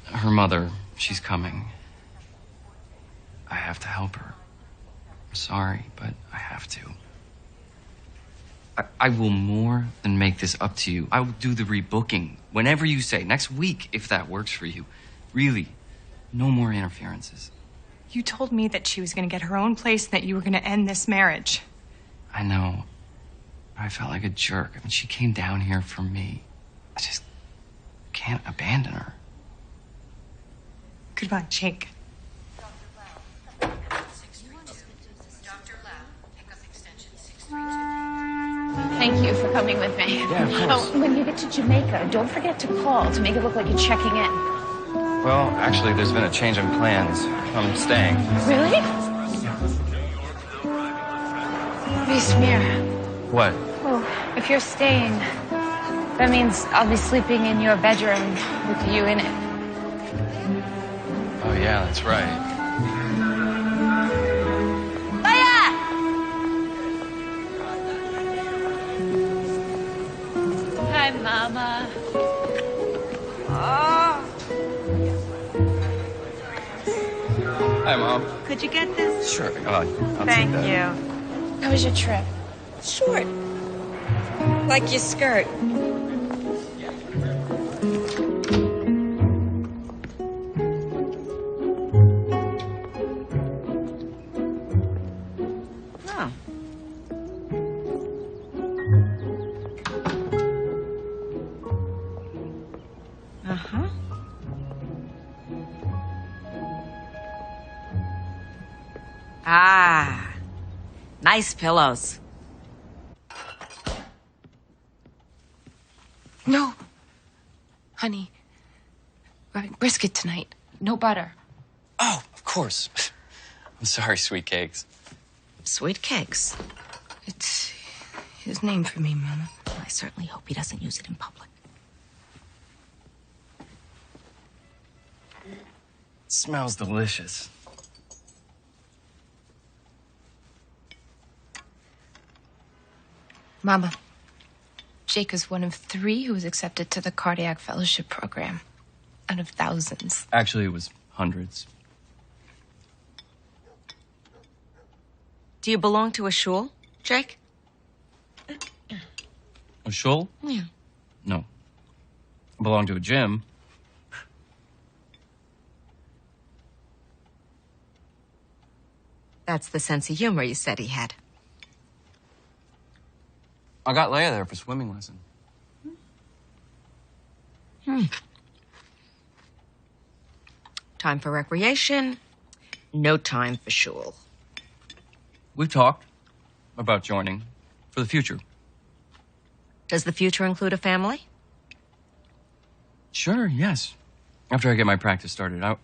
Her mother, she's coming. I have to help her. I'm sorry, but I have to. I will more than make this up to you. I will do the rebooking whenever you say. Next week, if that works for you. Really, no more interferences.
You told me that she was going to get her own place and that you were going to end this marriage.
I know. I felt like a jerk. I mean, she came down here for me. I just can't abandon her.
Goodbye, Jake.
Thank you for coming with me.
Yeah, of course.
Oh, when you get to Jamaica, don't forget to call to make it look like you're checking in.
Well, actually, there's been a change in plans. I'm staying.
Really? Smear.
What?
Well, if you're staying, that means I'll be sleeping in your bedroom with you in it.
Oh, yeah, that's right.
Hi, Mama. Oh.
Hi, Mom.
Could you get this?
Sure. I'll
Thank
take that.
you.
How was your trip?
Short. Like your skirt. Oh. Uh-huh.
Ah, nice pillows.
No. Honey. We're having brisket tonight. No butter.
Oh, of course. I'm sorry, sweet cakes.
Sweet cakes.
It's his name for me, Mama.
I certainly hope he doesn't use it in public.
It smells delicious.
Mama, Jake is one of 3 who was accepted to the Cardiac Fellowship Program. Out of thousands.
Actually, it was hundreds.
Do you belong to a shul, Jake?
A shul?
Yeah.
No. I belong to a gym.
That's the sense of humor you said he had.
I got Leah there for swimming lesson.
Time for recreation, no time for shul.
We've talked about joining for the future.
Does the future include a family?
Sure, yes. After I get my practice started, I want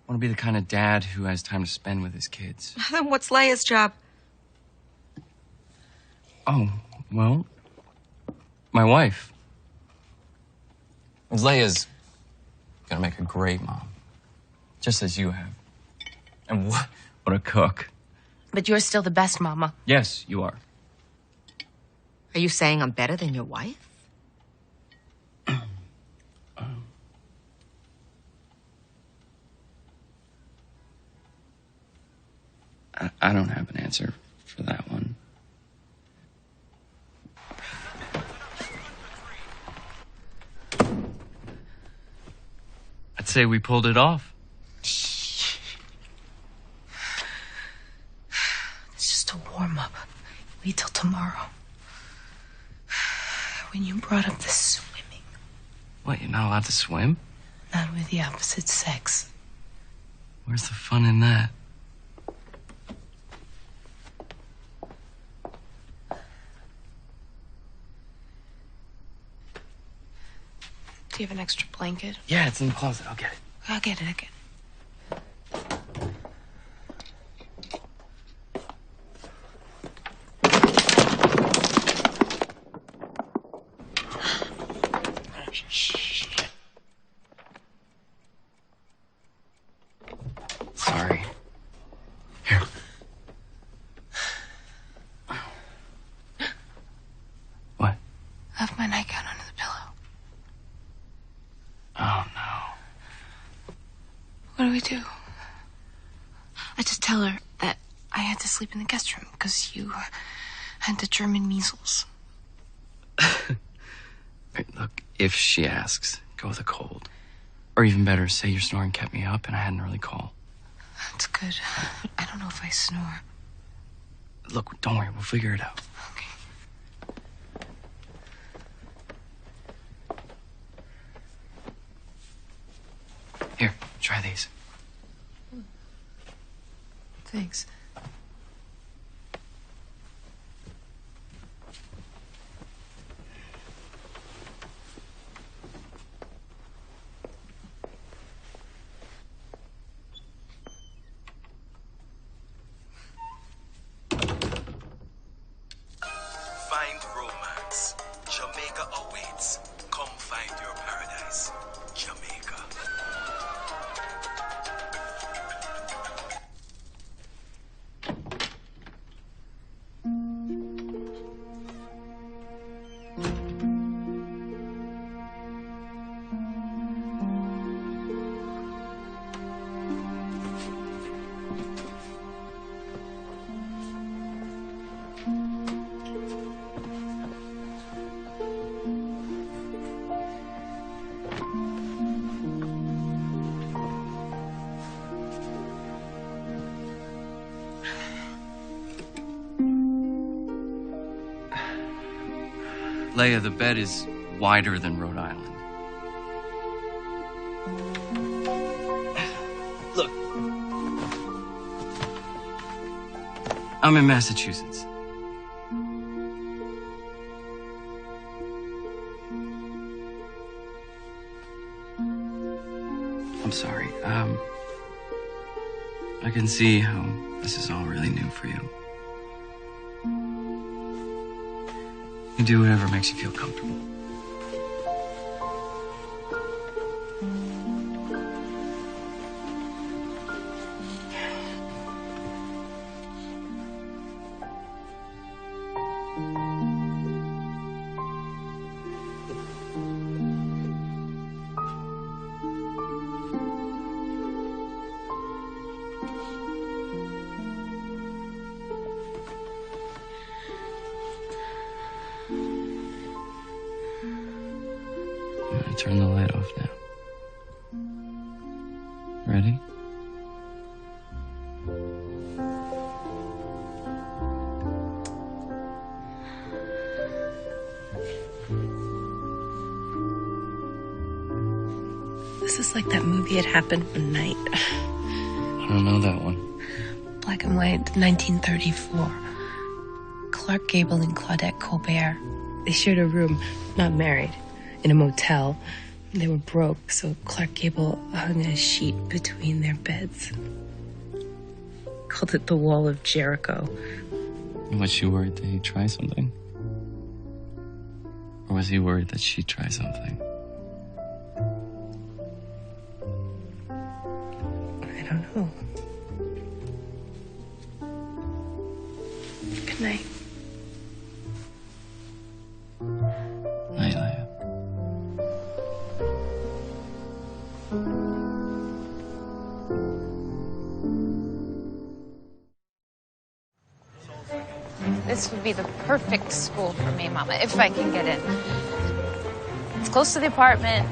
to be the kind of dad who has time to spend with his kids.
Then what's Leah's job?
Oh, well, my wife. Leia's gonna make a great mom. Just as you have. And what a cook.
But you're still the best, Mama.
Yes, you are.
Are you saying I'm better than your wife?
I don't have an answer for that one. say we pulled it off.
It's just a warm-up. Wait till tomorrow. When you brought up the swimming.
What, you're not allowed to swim?
Not with the opposite sex.
Where's the fun in that?
Do you have an extra blanket?
Yeah, it's in the closet. I'll get it.
I'll get it.
Sorry. Here. What?
I left my nightgown under the pillow.
Oh, no.
What do we do? I just tell her that I had to sleep in the guest room because you had the German measles.
Look, if she asks, go with a cold. Or even better, say your snoring kept me up and I had an early call.
That's good. But I don't know if I snore.
Look, don't worry, we'll figure it out. Here, try these.
Thanks.
Find romance. Jamaica awaits. Come find your paradise. Jamaica.
Leah, the bed is wider than Rhode Island. Look. I'm in Massachusetts. I'm sorry. I can see how this is all really new for you. You do whatever makes you feel comfortable. I'm gonna turn the light off now. Ready?
This is like that movie It Happened One Night.
I don't know that one.
Black and white, 1934. Clark Gable and Claudette Colbert. They shared a room, not married, in a motel. They were broke, so Clark Gable hung a sheet between their beds. Called it the Wall of Jericho.
Was she worried that he'd try something? Or was he worried that she'd try something?
I don't know. Good night.
Night, Leah.
This would be the perfect school for me, Mama, if I can get in. It's close to the apartment,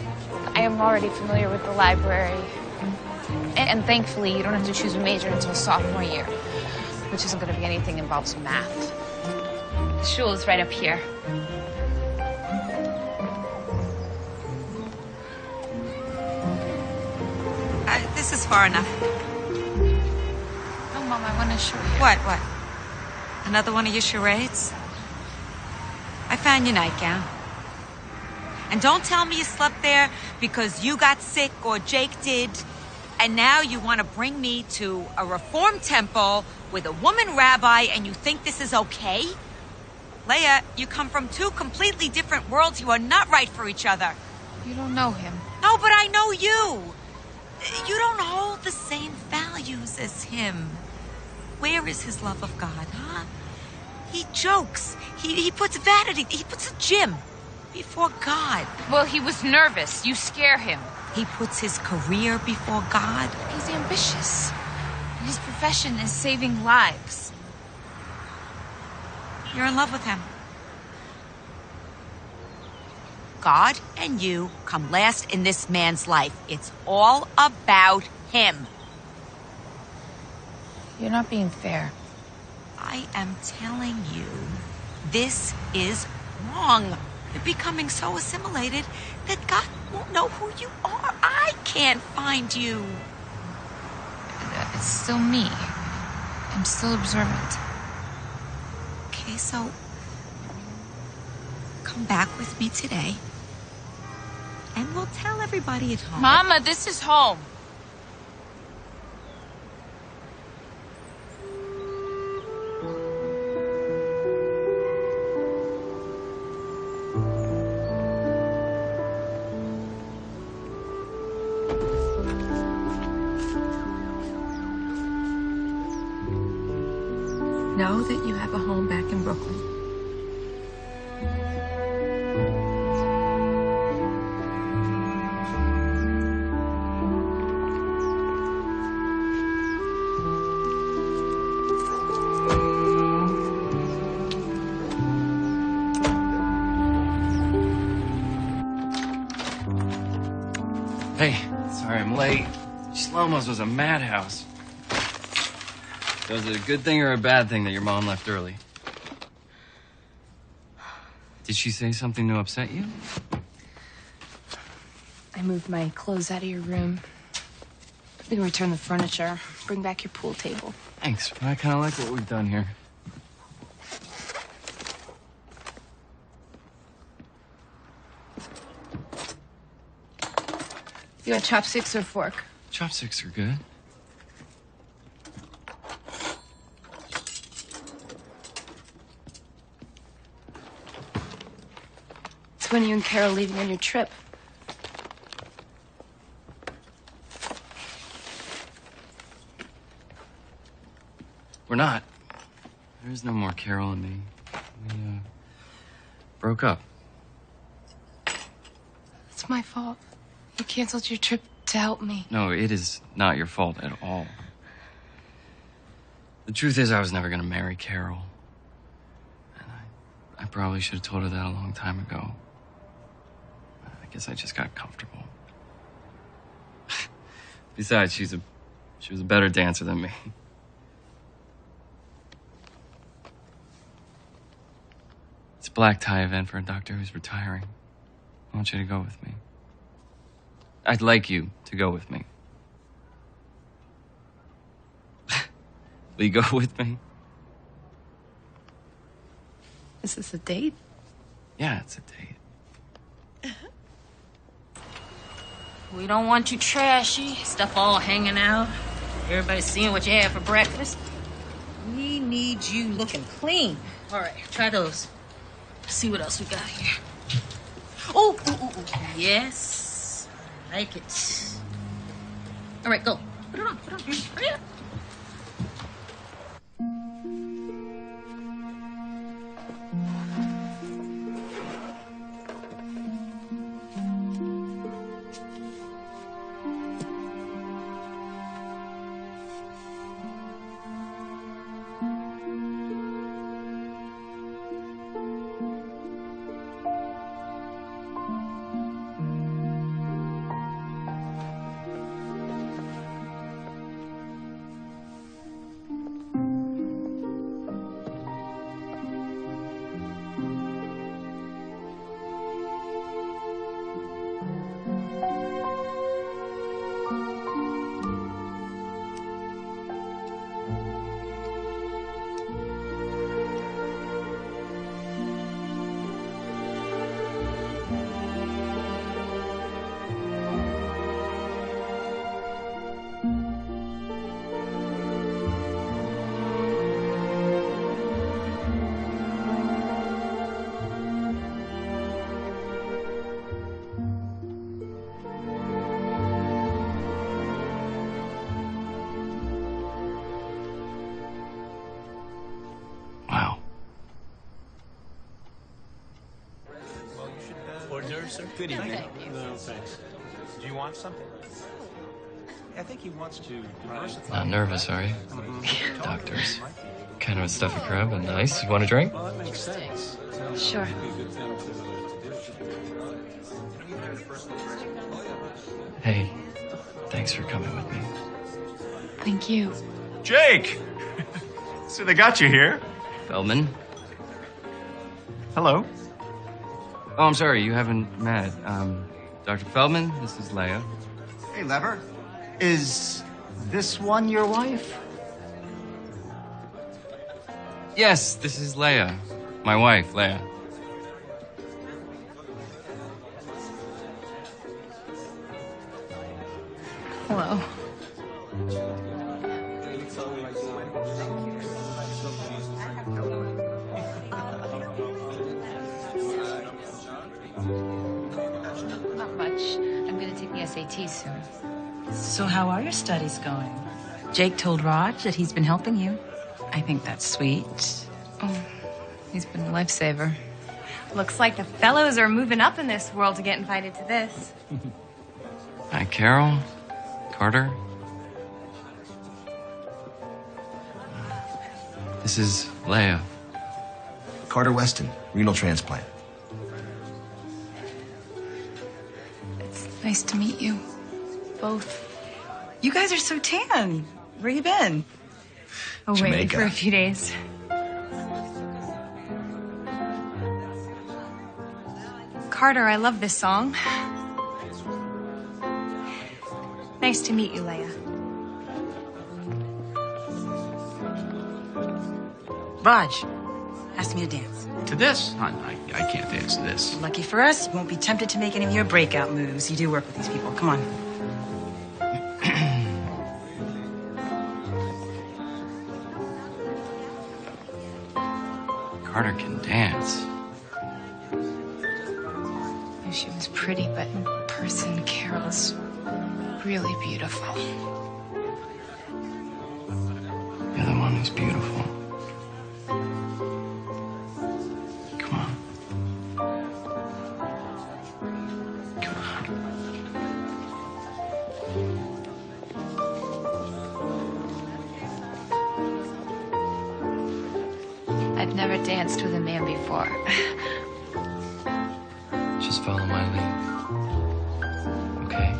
I am already familiar with the library. And thankfully, you don't have to choose a major until sophomore year, which isn't going to be anything that involves math. The shul is right up here.
This is far enough.
Oh, Mom, I want to show you.
What? Another one of your charades? I found your nightgown. And don't tell me you slept there because you got sick or Jake did. And now you want to bring me to a reform temple with a woman rabbi and you think this is okay? Leah, you come from two completely different worlds. You are not right for each other.
You don't know him.
No, but I know you. You don't hold the same values as him. Where is his love of God, huh? He jokes. He puts vanity, he puts a gym before God.
Well, he was nervous. You scare him.
He puts his career before God.
He's ambitious. And his profession is saving lives.
You're in love with him. God and you come last in this man's life. It's all about him.
You're not being fair.
I am telling you, this is wrong. You're becoming so assimilated that God won't know who you are. I can't find you.
It's still me. I'm still observant.
Okay, so come back with me today. And we'll tell everybody at home.
Mama, this is home.
Know that you have a home back in Brooklyn.
Hey, sorry I'm late. Shlomo's was a madhouse. Was it a good thing or a bad thing that your mom left early? Did she say something to upset you?
I moved my clothes out of your room. We can return the furniture. Bring back your pool table.
Thanks, but I kind of like what we've done here.
You want chopsticks or fork?
Chopsticks are good.
It's when you and Carol leaving on your trip.
We're not. There's no more Carol and me. We, broke up.
It's my fault. You canceled your trip to help me.
No, it is not your fault at all. The truth is, I was never gonna marry Carol. And I probably should have told her that a long time ago. I guess I just got comfortable. Besides, she was a better dancer than me. It's a black tie event for a doctor who's retiring. I want you to go with me. I'd like you to go with me. Will you go with me?
Is this a date?
Yeah, it's a date.
We don't want you trashy. Stuff all hanging out. Everybody seeing what you had for breakfast. We need you looking clean. All right, try those. See what else we got here. Oh, yes. I like it. All right, go. Put it on. Hurry up.
sir.
Good evening.
No, thanks. Do you want something? I think he wants to diversify.
Not nervous, are you? Doctors. Kind of a stuffy crowd, but nice. You want a drink?
Well, that makes sense.
Sure.
Hey, thanks for coming with me.
Thank you.
Jake! So they got you here.
Feldman?
Hello.
Oh, I'm sorry, you haven't met. Dr. Feldman, this is Leah.
Hey, Lever. Is this one your wife?
Yes, this is Leah. My wife, Leah.
Hello.
Not much. I'm gonna take the SAT soon.
So how are your studies going? Jake told Raj that he's been helping you. I think that's sweet.
Oh, he's been a lifesaver.
Looks like the fellows are moving up in this world to get invited to this.
Hi, Carol. Carter. This is Leah.
Carter Weston, renal transplant.
It's nice to meet you. Both.
You guys are so tan. Where you been?
Away
Jamaica.
for a few days. Carter, I love this song. Nice to meet you, Leah.
Raj asked me to dance.
To this? I can't dance to this.
Lucky for us, you won't be tempted to make any of your breakout moves. You do work with these people. Come on.
Carter can dance.
Knew she was pretty, but in person, Carol is really beautiful.
You're the one who's beautiful. Come on. Come on.
I've never danced with a man before.
Just follow my lead. Okay?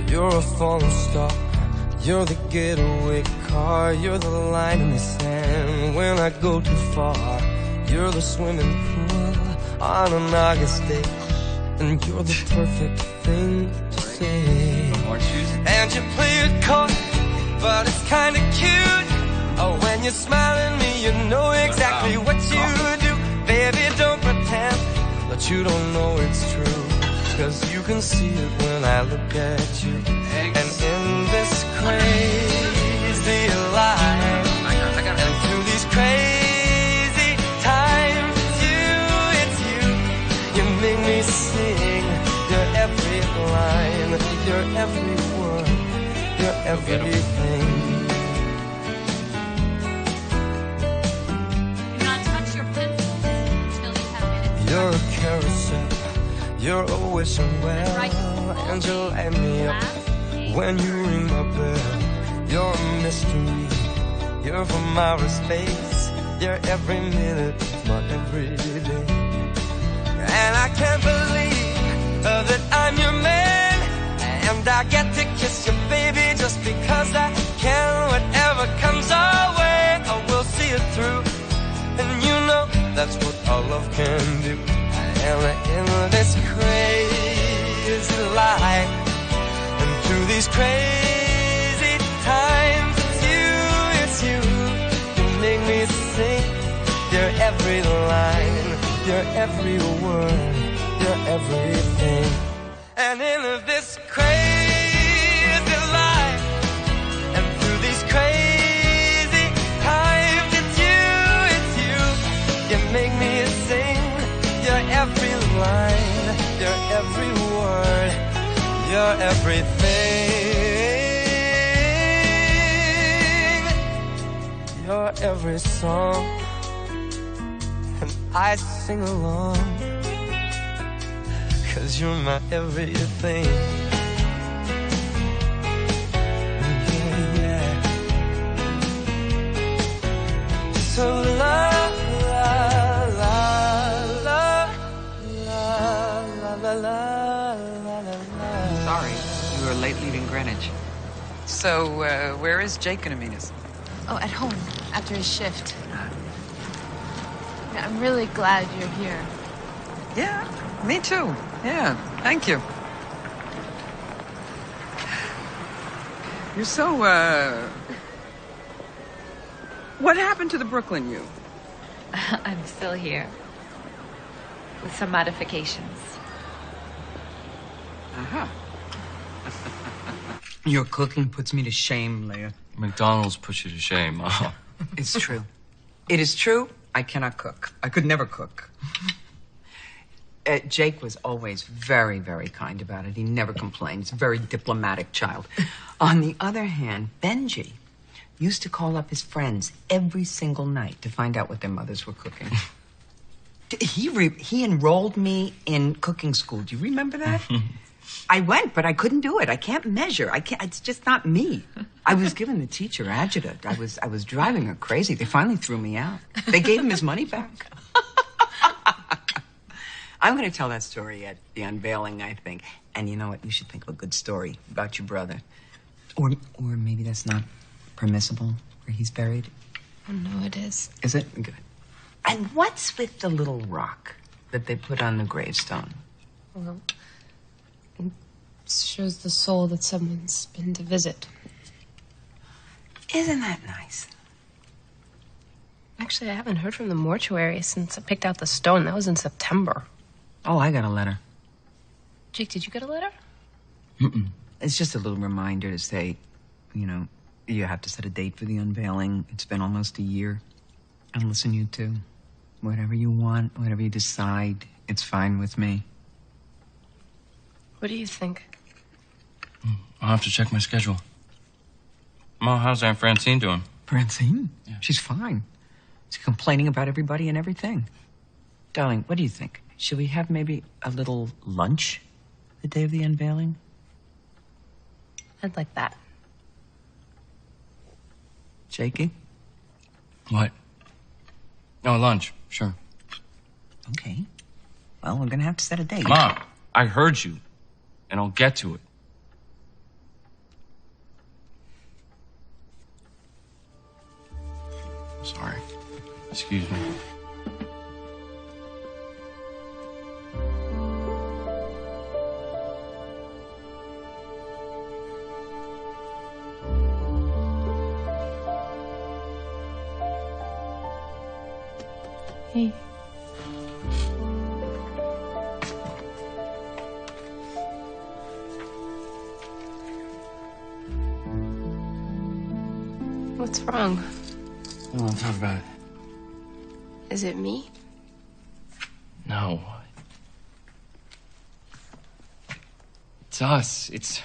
You're a falling star. You're the getaway car. You're the line in the sand when I go too far. You're the swimming pool on an August day, and you're the perfect thing to say. And you play it coy, but it's kinda cute. Oh, when you smile at me, you know exactly what you do. Baby, don't pretend that you don't know it's true, 'cause you can see it when I look at you. And in this crazy life, and through these crazy times, it's every word, you're everything.
Do not touch your pencils until you have minutes.
You're a carousel, you're a wishing well, and you light me up when you ring my bell. You're a mystery, you're from outer space, you're every minute of my everyday. And I can't believe that I'm your man, and I get to kiss you, baby, just because I can. Whatever comes our way, I will see it through, and you know that's what all love can do. And in this crazy life, and through these crazy times, it's you make me sing. You're every line, you're every word, you're everything. And in this crazy life, and through these crazy times, it's you make me sing. You're every line, you're every word, you're everything. You're every song, and I sing along, 'cause you're my everything. Yeah, yeah. So la la la la la la la la la.
Sorry, you were late leaving Greenwich. So, where is Jake gonna meet us?
Oh, at home, after his shift. Yeah, I'm really glad you're here.
Yeah, me too. Yeah, thank you. You're so, what happened to the Brooklyn you?
I'm still here. With some modifications.
Uh-huh.
Your cooking puts me to shame, Leah.
McDonald's puts you to shame. Oh.
It's true. It is true. I cannot cook. I could never cook. Jake was always very, very kind about it. He never complained. He's a very diplomatic child. On the other hand, Benji used to call up his friends every single night to find out what their mothers were cooking. He enrolled me in cooking school. Do you remember that? I went, but I couldn't do it. I can't measure. It's just not me. I was giving the teacher adjutant. I was driving her crazy. They finally threw me out. They gave him his money back. I'm going to tell that story at the unveiling, I think. And you know what? You should think of a good story about your brother. Or maybe that's not permissible, where he's buried.
Oh, no, it is.
Is it? Good. And what's with the little rock that they put on the gravestone?
Well, it shows the soul that someone's been to visit.
Isn't that nice?
Actually, I haven't heard from the mortuary since I picked out the stone. That was in September.
Oh, I got a letter.
Jake, did you get a letter?
Mm-mm. It's just a little reminder to say, you know, you have to set a date for the unveiling. It's been almost a year. And listen, you two, whatever you want, whatever you decide, it's fine with me.
What do you think?
I'll have to check my schedule. Ma, how's Aunt Francine doing?
Francine?
Yeah.
She's fine. She's complaining about everybody and everything. Darling, what do you think? Should we have maybe a little lunch the day of the unveiling?
I'd like that.
Jakey?
What? Oh, lunch. Sure.
Okay. Well, we're going to have to set a date.
Ma, I heard you, and I'll get to it. Sorry. Excuse me.
Hey. What's wrong?
I don't want to talk about it.
Is it me?
No. It's us. It's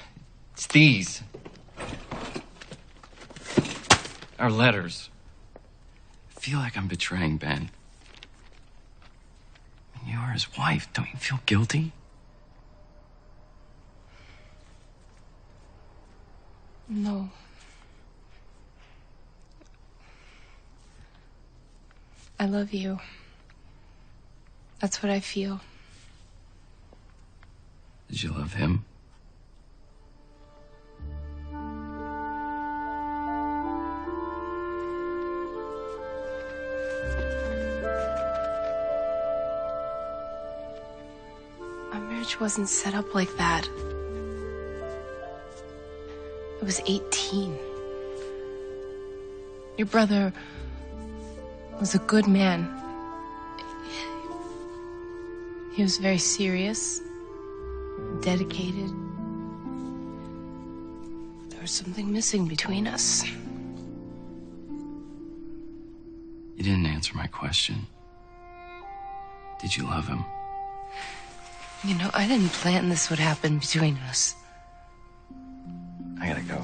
It's these. Our letters. I feel like I'm betraying Ben. You are his wife. Don't you feel guilty?
No. I love you. That's what I feel.
Did you love him?
Our marriage wasn't set up like that. I was 18. Your brother was a good man. He was very serious, dedicated. There was something missing between us.
You didn't answer my question. Did you love him?
You know, I didn't plan this would happen between us.
I gotta go.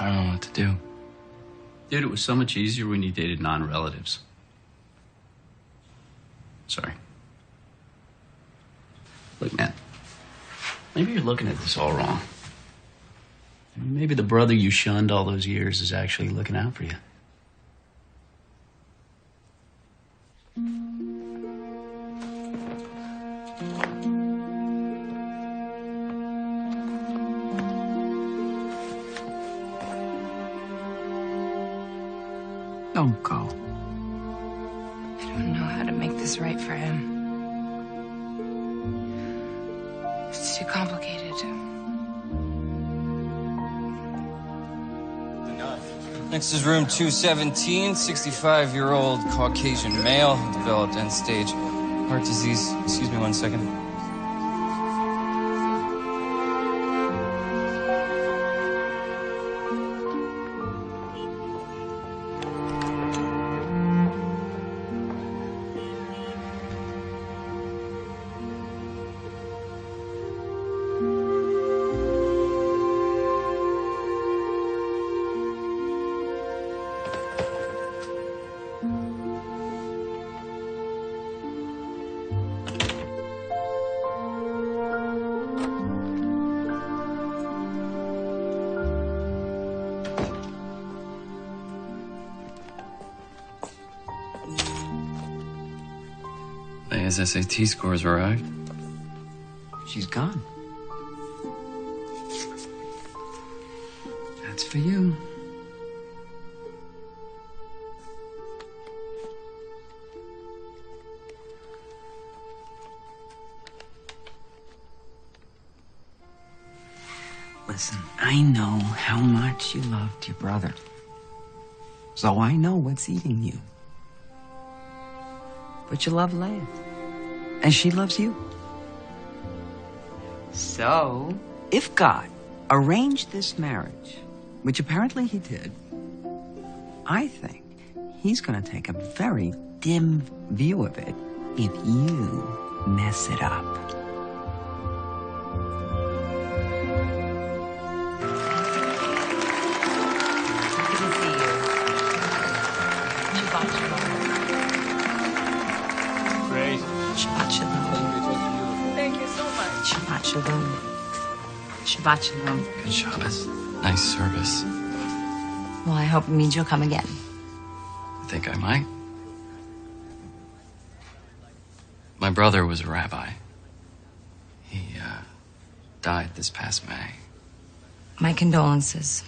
I don't know what to do.
Dude, it was so much easier when you dated non-relatives. Sorry. Look, man, maybe you're looking at this all wrong. I mean, maybe the brother you shunned all those years is actually looking out for you.
Don't go.
I don't know how to make this right for him. It's too complicated.
Next is room 217, 65-year-old Caucasian male, developed end-stage heart disease. Excuse me 1 second. Leah's SAT scores arrived.
She's gone. That's for you. Listen, I know how much you loved your brother. So I know what's eating you. But you love Leah. And she loves you. So, if God arranged this marriage, which apparently he did, I think he's going to take a very dim view of it if you mess it up.
Shabbat shalom.
Thank you so much.
Shabbat shalom. Shabbat shalom.
Good Shabbos. Nice service.
Well, I hope it means you'll come again.
I think I might. My brother was a rabbi. He died this past May.
My condolences.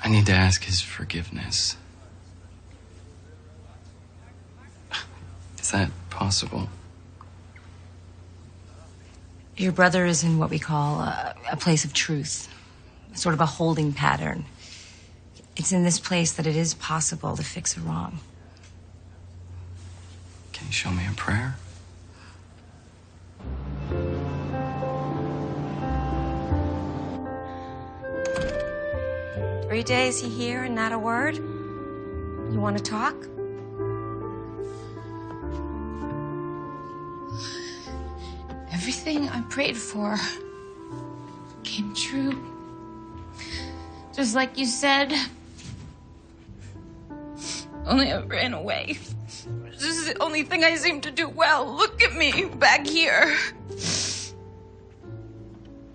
I need to ask his forgiveness. Is that possible?
Your brother is in what we call a place of truth, sort of a holding pattern. It's in this place that it is possible to fix a wrong.
Can you show me a prayer?
Three days you here and not a word? You want to talk?
Everything I prayed for came true. Just like you said. Only I ran away. This is the only thing I seem to do well. Look at me back here.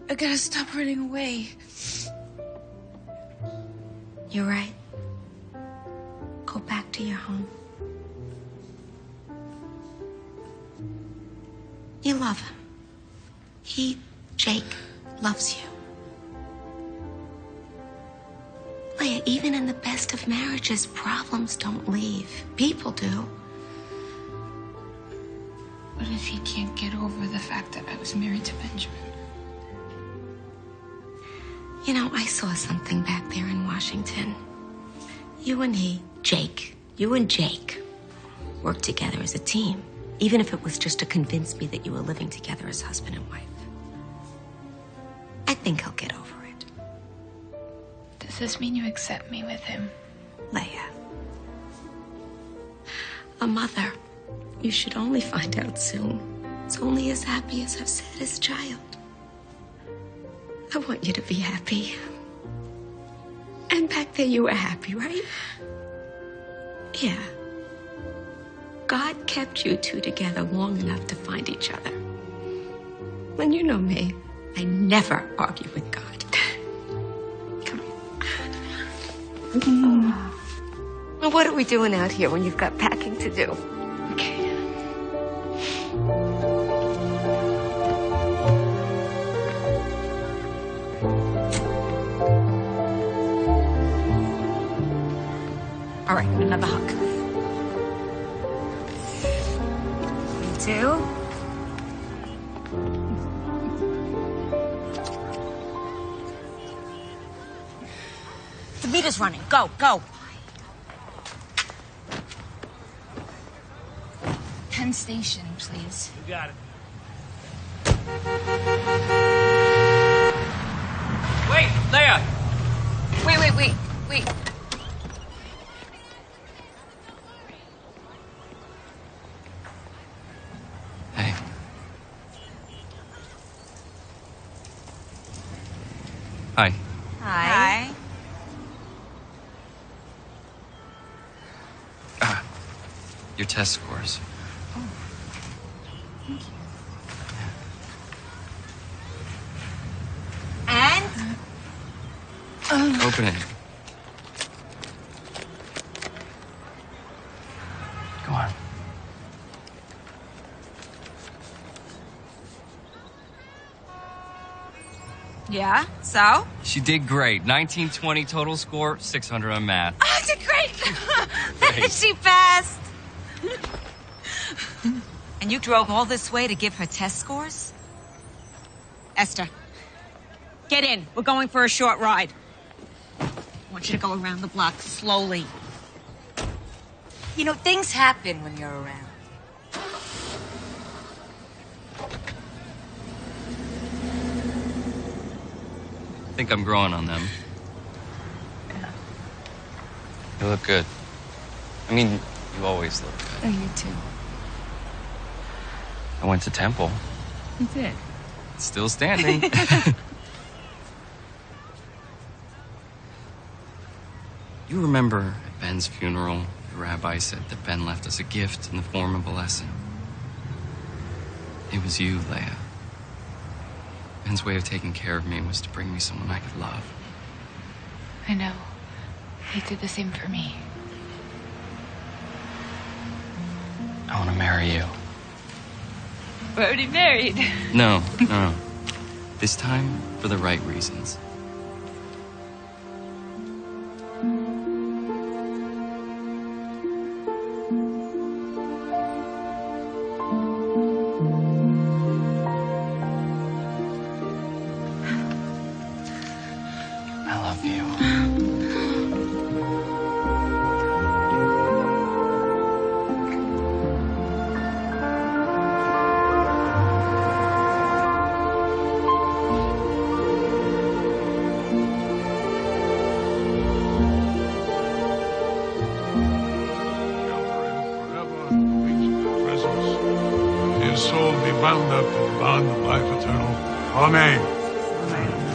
I gotta stop running away.
You're right. Go back to your home. You love him. Jake, loves you. Leah, even in the best of marriages, problems don't leave. People do.
What if he can't get over the fact that I was married to Benjamin?
You know, I saw something back there in Washington. You and Jake worked together as a team, even if it was just to convince me that you were living together as husband and wife. I think he'll get over it.
Does this mean you accept me with him?
Leah. A mother, you should only find out soon. It's only as happy as I've said as child. I want you to be happy. And back there you were happy, right? Yeah. God kept you two together long enough to find each other. And you know me, I never argue with God. Come here. Well, what are we doing out here when you've got packing to do?
Okay.
All right, another hug. You too? The meter's running. Go, go.
Penn Station, please.
You got it.
Wait, Leah!
Wait.
Hey. Hi.
Hi.
Your test scores.
And?
Open it. Go on.
Yeah, so?
She did great. 1920 total score, 600 on math.
Oh, I did great.
Great.
She passed. And you drove all this way to give her test scores? Esther, get in. We're going for a short ride. I want you to go around the block slowly. You know, things happen when you're around.
I think I'm growing on them.
Yeah.
You look good. I mean, you always look good.
Oh, you too.
I went to Temple.
You did.
Still standing. You remember at Ben's funeral, the rabbi said that Ben left us a gift in the form of a lesson. It was you, Leah. Ben's way of taking care of me was to bring me someone I could love.
I know. He did the same for me.
I want to marry you.
We're already married.
No. This time for the right reasons.
his soul be bound up in the bond of life eternal. Amen.
Amen.